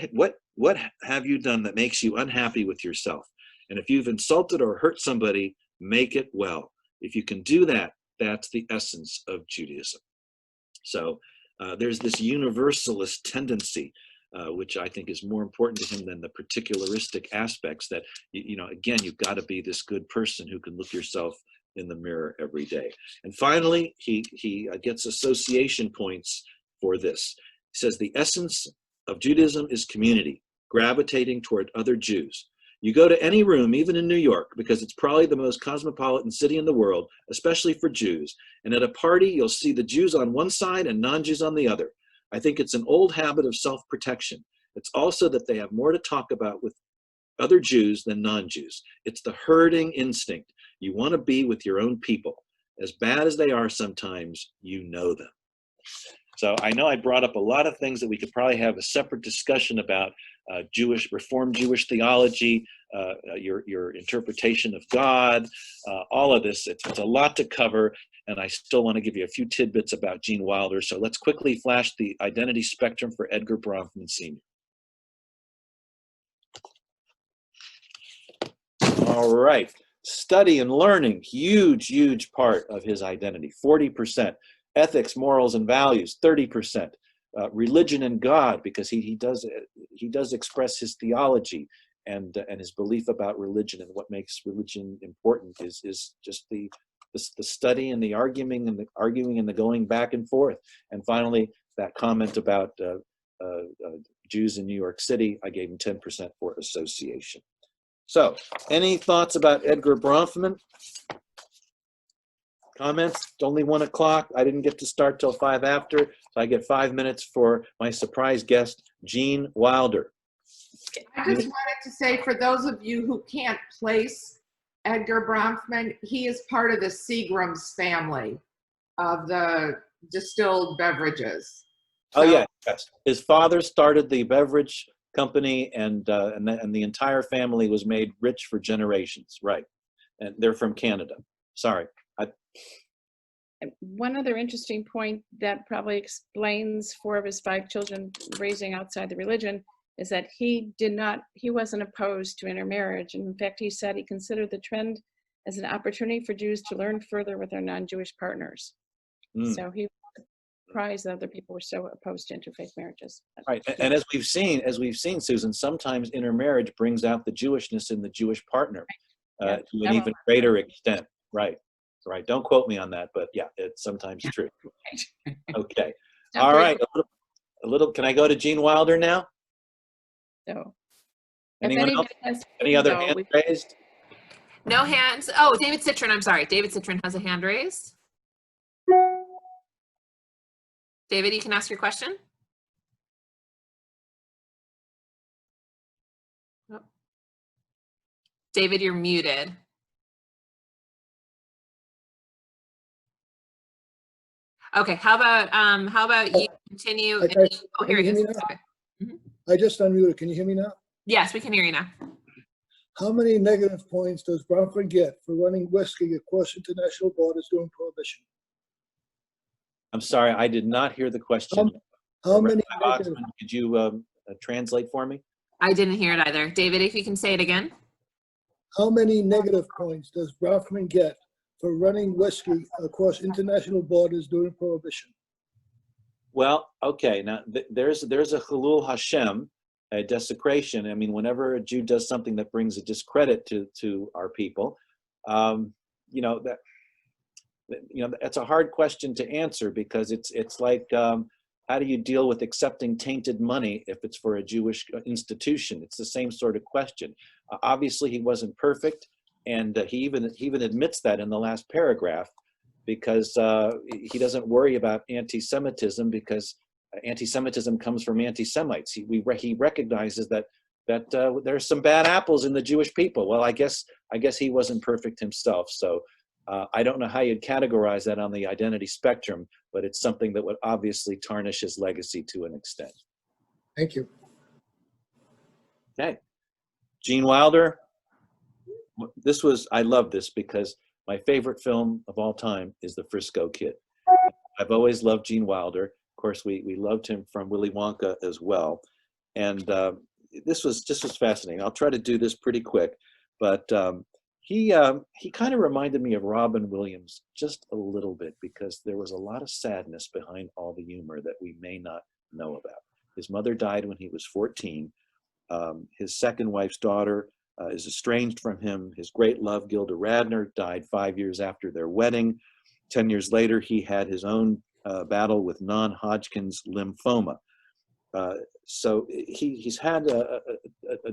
have you done that makes you unhappy with yourself? And if you've insulted or hurt somebody, make it well. If you can do that, that's the essence of Judaism. So there's this universalist tendency, which I think is more important to him than the particularistic aspects that, again, you've got to be this good person who can look yourself in the mirror every day. And finally, he gets association points for this. He says, the essence of Judaism is community, gravitating toward other Jews. You go to any room, even in New York, because it's probably the most cosmopolitan city in the world, especially for Jews. And at a party, you'll see the Jews on one side and non-Jews on the other. I think it's an old habit of self-protection. It's also that they have more to talk about with other Jews than non-Jews. It's the herding instinct. You want to be with your own people. As bad as they are sometimes, you know them. So I know I brought up a lot of things that we could probably have a separate discussion about, Reformed Jewish theology, your interpretation of God, all of this. It's a lot to cover, and I still want to give you a few tidbits about Gene Wilder. So let's quickly flash the identity spectrum for Edgar Bronfman Sr. All right, study and learning, huge part of his identity, 40%. Ethics, morals, and values, 30%. Religion and God, because he does express his theology and his belief about religion, and what makes religion important is just the study and the arguing and the going back and forth. And finally, that comment about Jews in New York City, I gave him 10% for association. So, any thoughts about Edgar Bronfman? Comments? It's only 1 o'clock. I didn't get to start till 5 after, so I get 5 minutes for my surprise guest, Gene Wilder. I just wanted to say, for those of you who can't place Edgar Bronfman, he is part of the Seagram's family of the distilled beverages. Oh yeah, yes. His father started the beverage company, and the entire family was made rich for generations. Right, and they're from Canada. Sorry. One other interesting point that probably explains 4 of his 5 children raising outside the religion is that he wasn't opposed to intermarriage. And in fact, he said he considered the trend as an opportunity for Jews to learn further with their non-Jewish partners. So he was surprised that other people were so opposed to interfaith marriages. Right, and as we've seen, Susan, sometimes intermarriage brings out the Jewishness in the Jewish partner to an even greater extent. Right. Right. Don't quote me on that, but yeah, it's sometimes true. Okay. All right. A little. Can I go to Gene Wilder now? So, Anyone else? Any other hand raised? No hands. Oh, David Citron. I'm sorry. David Citron has a hand raised. David, you can ask your question. Oh. David, you're muted. Okay, how about you continue? Oh, here he is. Okay. I just unmuted. Can you hear me now? Yes, we can hear you now. How many negative points does Bronfman get for running whiskey across international borders during Prohibition? I'm sorry, I did not hear the question. How many Rabbi negative, Oxman, could you translate for me? I didn't hear it either. David, if you can say it again. how many negative points does Bronfman get for running whiskey across international borders during Prohibition? Well, okay, now there's a Chilul Hashem, a desecration. I mean, whenever a Jew does something that brings a discredit to our people, you know, that's a hard question to answer, because it's like, how do you deal with accepting tainted money if it's for a Jewish institution? It's the same sort of question. Obviously, he wasn't perfect, and he even admits that in the last paragraph, because he doesn't worry about anti-Semitism, because anti-Semitism comes from anti-Semites. He recognizes that there's some bad apples in the Jewish people. Well, I guess he wasn't perfect himself. So I don't know how you'd categorize that on the identity spectrum, but it's something that would obviously tarnish his legacy to an extent. Thank you. Okay. Gene Wilder. I love this because my favorite film of all time is The Frisco Kid. I've always loved Gene Wilder. Of course, we loved him from Willy Wonka as well. And this was fascinating. I'll try to do this pretty quick, but he kind of reminded me of Robin Williams just a little bit, because there was a lot of sadness behind all the humor that we may not know about. His mother died when he was 14. His second wife's daughter is estranged from him. His great love, Gilda Radner, died 5 years after their wedding. 10 years later, he had his own battle with non-Hodgkin's lymphoma. So he's had a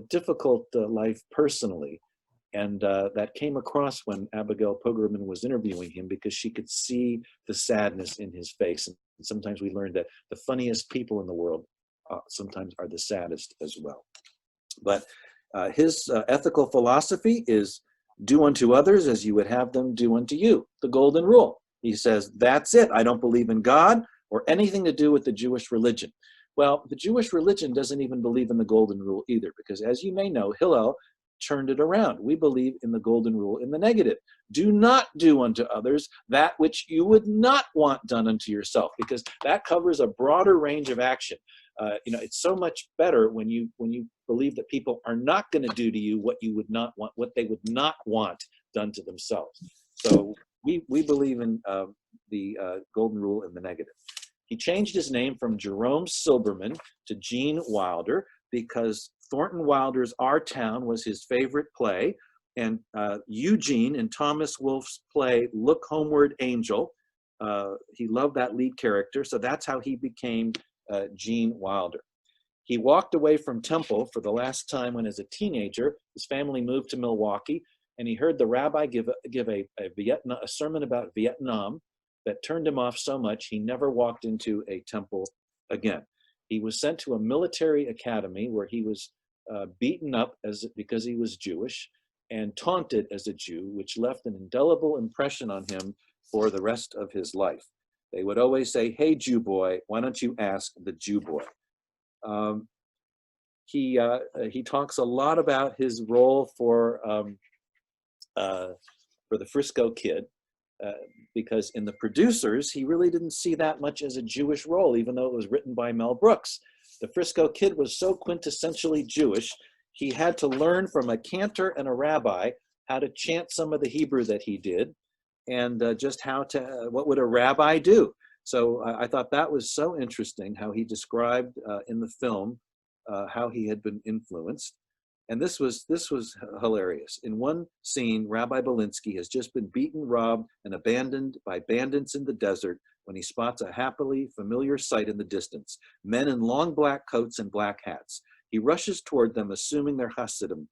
difficult life personally. And that came across when Abigail Poggerman was interviewing him, because she could see the sadness in his face. And sometimes we learned that the funniest people in the world sometimes are the saddest as well. But his ethical philosophy is do unto others as you would have them do unto you, the golden rule. He says, that's it. I don't believe in God or anything to do with the Jewish religion. Well, the Jewish religion doesn't even believe in the golden rule either, because as you may know, Hillel turned it around. We believe in the golden rule in the negative. Do not do unto others that which you would not want done unto yourself, because that covers a broader range of action. It's so much better when you believe that people are not going to do to you what you would not want, what they would not want done to themselves. So we believe in the golden rule in the negative. He changed his name from Jerome Silberman to Gene Wilder because Thornton Wilder's Our Town was his favorite play, and Eugene in Thomas Wolfe's play Look Homeward Angel, he loved that lead character, so that's how he became Gene Wilder. He walked away from Temple for the last time when, as a teenager, his family moved to Milwaukee, and he heard the rabbi give a sermon about Vietnam that turned him off so much he never walked into a temple again. He was sent to a military academy where he was beaten up because he was Jewish and taunted as a Jew, which left an indelible impression on him for the rest of his life. They would always say, "Hey, Jew boy, why don't you ask the Jew boy?" He talks a lot about his role for the Frisco Kid, because in The Producers, he really didn't see that much as a Jewish role, even though it was written by Mel Brooks. The Frisco Kid was so quintessentially Jewish, he had to learn from a cantor and a rabbi how to chant some of the Hebrew that he did, and just what would a rabbi do? So I thought that was so interesting how he described in the film how he had been influenced. And this was hilarious. In one scene, Rabbi Belinsky has just been beaten, robbed, and abandoned by bandits in the desert when he spots a happily familiar sight in the distance, men in long black coats and black hats. He rushes toward them, assuming they're Hasidim,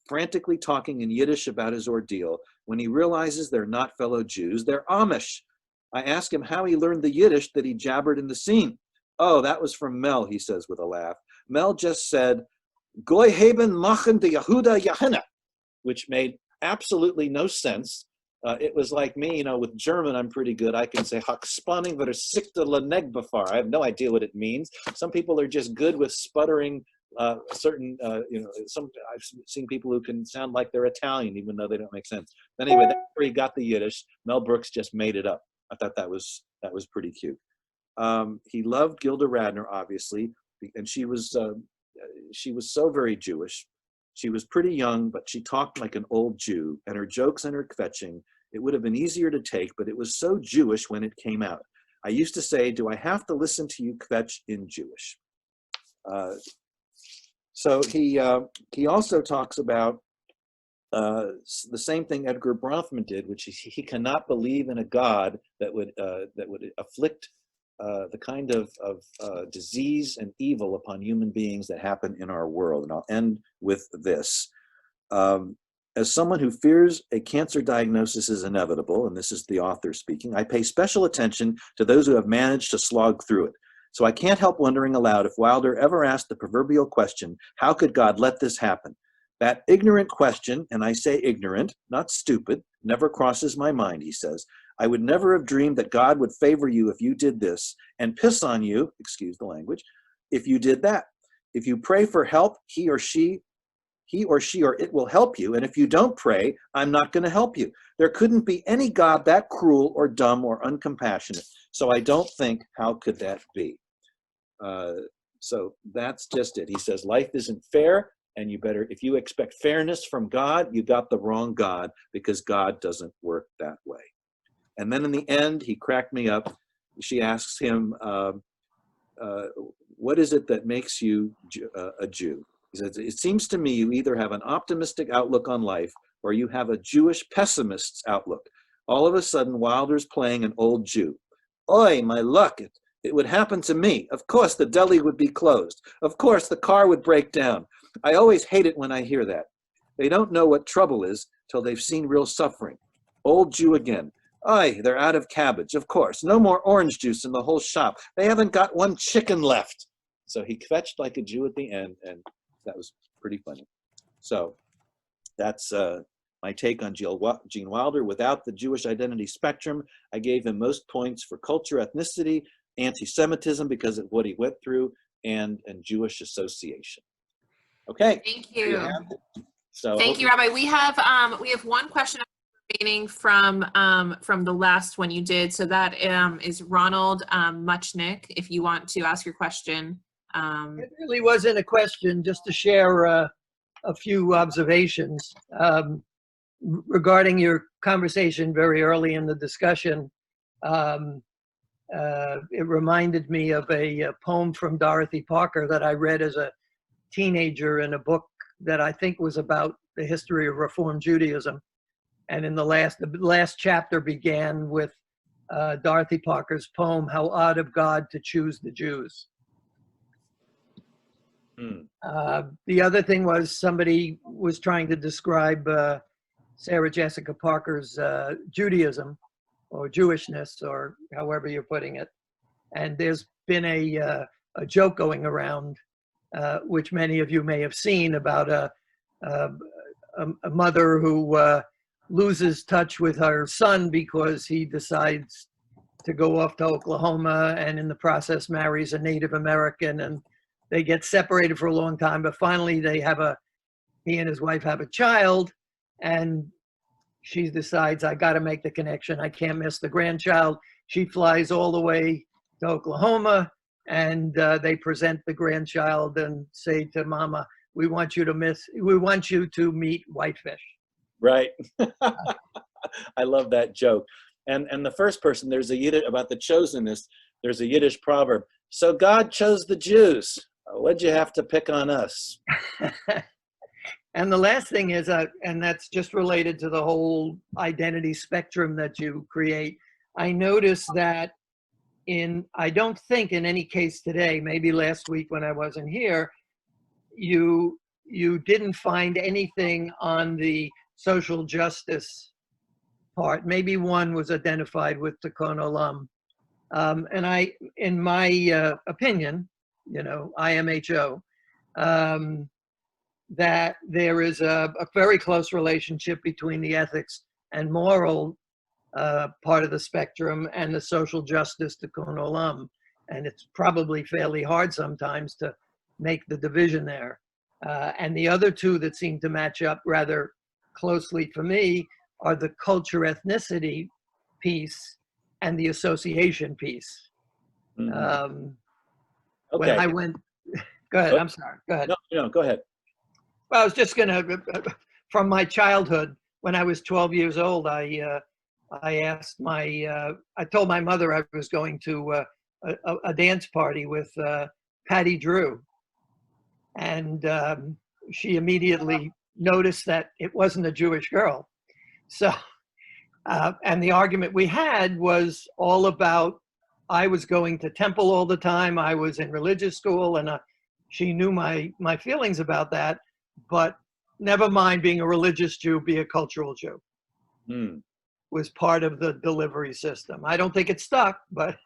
frantically talking in Yiddish about his ordeal. When he realizes they're not fellow Jews, they're Amish. I ask him how he learned the Yiddish that he jabbered in the scene. "Oh, that was from Mel," he says with a laugh. "Mel just said, Goy haben machen de Yehuda Yahina," which made absolutely no sense. It was like me, with German, I'm pretty good. I can say, Hakspanning ver sikta lenegbafar. I have no idea what it means. Some people are just good with sputtering certain, I've seen people who can sound like they're Italian even though they don't make sense. But anyway, that's where he got the Yiddish. Mel Brooks just made it up. I thought that was pretty cute. He loved Gilda Radner, obviously, and she was so very Jewish. She was pretty young, but she talked like an old Jew, and her jokes and her kvetching, it would have been easier to take, but it was so Jewish when it came out. I used to say, do I have to listen to you kvetch in Jewish? So he also talks about the same thing Edgar Bronfman did, which is he cannot believe in a God that would afflict the kind of disease and evil upon human beings that happen in our world. And I'll end with this. As someone who fears a cancer diagnosis is inevitable, and this is the author speaking, I pay special attention to those who have managed to slog through it. So I can't help wondering aloud if Wilder ever asked the proverbial question, how could God let this happen? That ignorant question, and I say ignorant, not stupid, never crosses my mind, he says. I would never have dreamed that God would favor you if you did this and piss on you, excuse the language, if you did that. If you pray for help, he or she or it will help you. And if you don't pray, I'm not going to help you. There couldn't be any God that cruel or dumb or uncompassionate. So I don't think, how could that be? So that's just it. He says, life isn't fair. And you better, if you expect fairness from God, you got the wrong God, because God doesn't work that way. And then in the end, he cracked me up. She asks him, what is it that makes you a Jew? He says, it seems to me you either have an optimistic outlook on life or you have a Jewish pessimist's outlook. All of a sudden, Wilder's playing an old Jew. Oi, my luck, it would happen to me. Of course, the deli would be closed. Of course, the car would break down. I always hate it when I hear that. They don't know what trouble is till they've seen real suffering. Old Jew again. Aye, they're out of cabbage, of course. No more orange juice in the whole shop. They haven't got one chicken left. So he kvetched like a Jew at the end, and that was pretty funny. So that's my take on Gene Wilder. Without the Jewish identity spectrum, I gave him most points for culture, ethnicity, anti-Semitism because of what he went through, and Jewish association. Okay. Thank you. So Thank you, Rabbi. We have one question remaining from the last one you did. So that is Ronald Muchnick. If you want to ask your question. It really wasn't a question, just to share a few observations regarding your conversation very early in the discussion. It reminded me of a poem from Dorothy Parker that I read as a teenager in a book that I think was about the history of Reform Judaism. And in the last chapter began with Dorothy Parker's poem, How Odd of God to Choose the Jews. The other thing was somebody was trying to describe Sarah Jessica Parker's Judaism or Jewishness, or however you're putting it. And there's been a joke going around, which many of you may have seen, about a mother who loses touch with her son because he decides to go off to Oklahoma and in the process marries a Native American, and they get separated for a long time, but finally he and his wife have a child, and she decides, I got to make the connection. I can't miss the grandchild. She flies all the way to Oklahoma, and they present the grandchild and say to Mama, we want you to meet Whitefish. Right. I love that joke. And the first person, there's a Yiddish about the chosenness. There's a Yiddish proverb. So God chose the Jews. What'd you have to pick on us? And the last thing is, and that's just related to the whole identity spectrum that you create. I noticed that I don't think in any case today, maybe last week when I wasn't here, you didn't find anything on the social justice part. Maybe one was identified with Tikkun Olam. And in my opinion, IMHO, that there is a very close relationship between the ethics and moral part of the spectrum and the social justice Tikkun Olam. And it's probably fairly hard sometimes to make the division there. And the other two that seem to match up rather closely for me are the culture ethnicity piece and the association piece. Mhm. When Okay. I went, go ahead, I'm sorry, go ahead. No, go ahead. Well, I was just gonna, from my childhood, when I was 12 years old, I asked I told my mother I was going to a dance party with Patty Drew. And she immediately noticed that it wasn't a Jewish girl. So, and the argument we had was all about, I was going to temple all the time. I was in religious school, and she knew my feelings about that, but never mind being a religious Jew, be a cultural Jew. Was part of the delivery system. I don't think it stuck, but.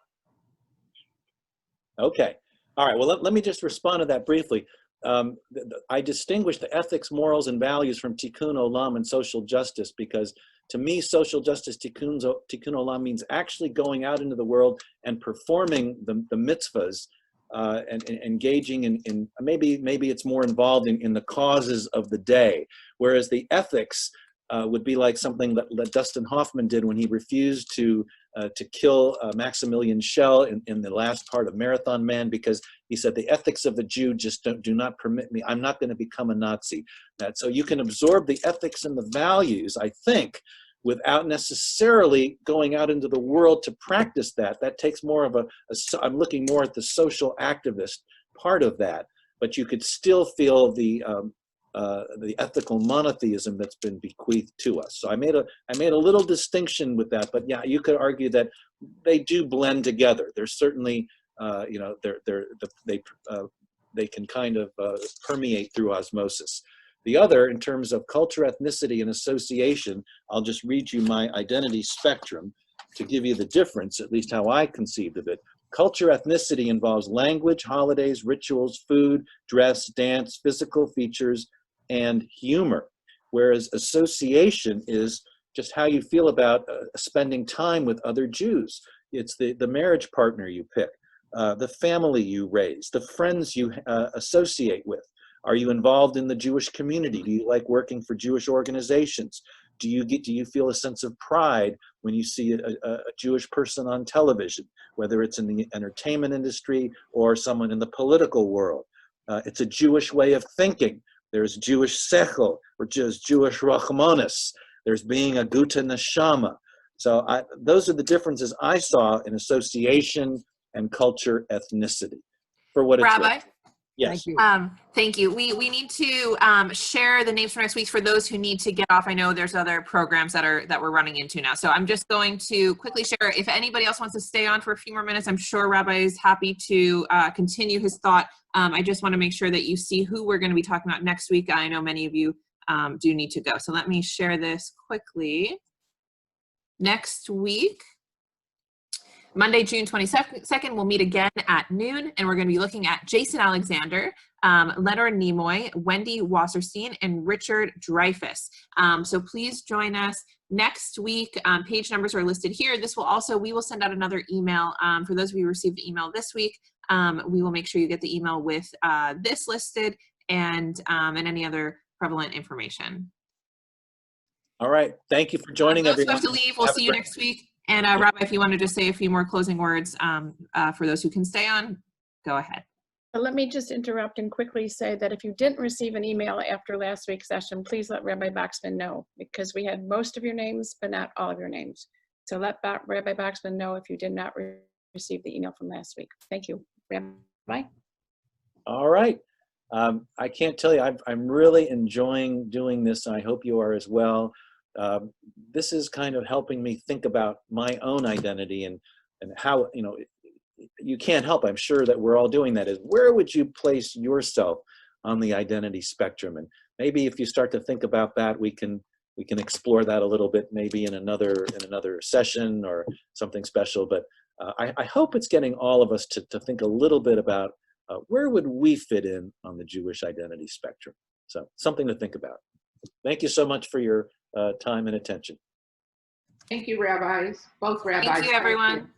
Okay. All right. Well, let me just respond to that briefly. I distinguish the ethics, morals, and values from tikkun olam and social justice, because to me, social justice, tikkun olam, means actually going out into the world and performing the mitzvahs and engaging in maybe it's more involved in the causes of the day, whereas the ethics would be like something that Dustin Hoffman did when he refused to kill Maximilian Schell in the last part of Marathon Man, because he said the ethics of the Jew just do not permit me. I'm not going to become a Nazi. So you can absorb the ethics and the values, I think, without necessarily going out into the world to practice that. That takes more of I'm looking more at the social activist part of that, but you could still feel the ethical monotheism that's been bequeathed to us. So I made a little distinction with that, but yeah, you could argue that they do blend together. There's certainly, they can kind of permeate through osmosis. The other, in terms of culture, ethnicity, and association, I'll just read you my identity spectrum to give you the difference, at least how I conceived of it. Culture, ethnicity involves language, holidays, rituals, food, dress, dance, physical features, and humor, whereas association is just how you feel about spending time with other Jews. It's the marriage partner you pick, the family you raise, the friends you associate with. Are you involved in the Jewish community? Do you like working for Jewish organizations? Do you feel a sense of pride when you see a Jewish person on television, whether it's in the entertainment industry or someone in the political world? It's a Jewish way of thinking. There's Jewish sechel, which is Jewish rachmanis. There's being a guta neshama. So those are the differences I saw in association and culture, ethnicity. For what it's Rabbi? worth. Yes. Thank you. Thank you. We need to share the names for next week for those who need to get off. I know there's other programs that we're running into now. So I'm just going to quickly share. If anybody else wants to stay on for a few more minutes, I'm sure Rabbi is happy to continue his thought. I just want to make sure that you see who we're going to be talking about next week. I know many of you do need to go. So let me share this quickly. Next week, Monday, June 22nd, we'll meet again at noon, and we're going to be looking at Jason Alexander, Leonard Nimoy, Wendy Wasserstein, and Richard Dreyfuss. So please join us next week. Page numbers are listed here. We will send out another email. For those of you who received the email this week, we will make sure you get the email with this listed and any other prevalent information. All right. Thank you for joining, those everyone. Who have to leave, we'll see you next week. And Rabbi, if you want to just say a few more closing words for those who can stay on, go ahead. Let me just interrupt and quickly say that if you didn't receive an email after last week's session, please let Rabbi Boxman know, because we had most of your names, but not all of your names. So let Rabbi Boxman know if you did not receive the email from last week. Thank you. Rabbi? All right. I can't tell you, I'm really enjoying doing this. I hope you are as well. This is kind of helping me think about my own identity and how, you can't help, I'm sure that we're all doing that, is where would you place yourself on the identity spectrum? And maybe if you start to think about that, we can explore that a little bit, maybe in another session or something special. But I hope it's getting all of us to think a little bit about where would we fit in on the Jewish identity spectrum? So something to think about. Thank you so much for your time and attention. Thank you, rabbis, both rabbis. Thank you, everyone.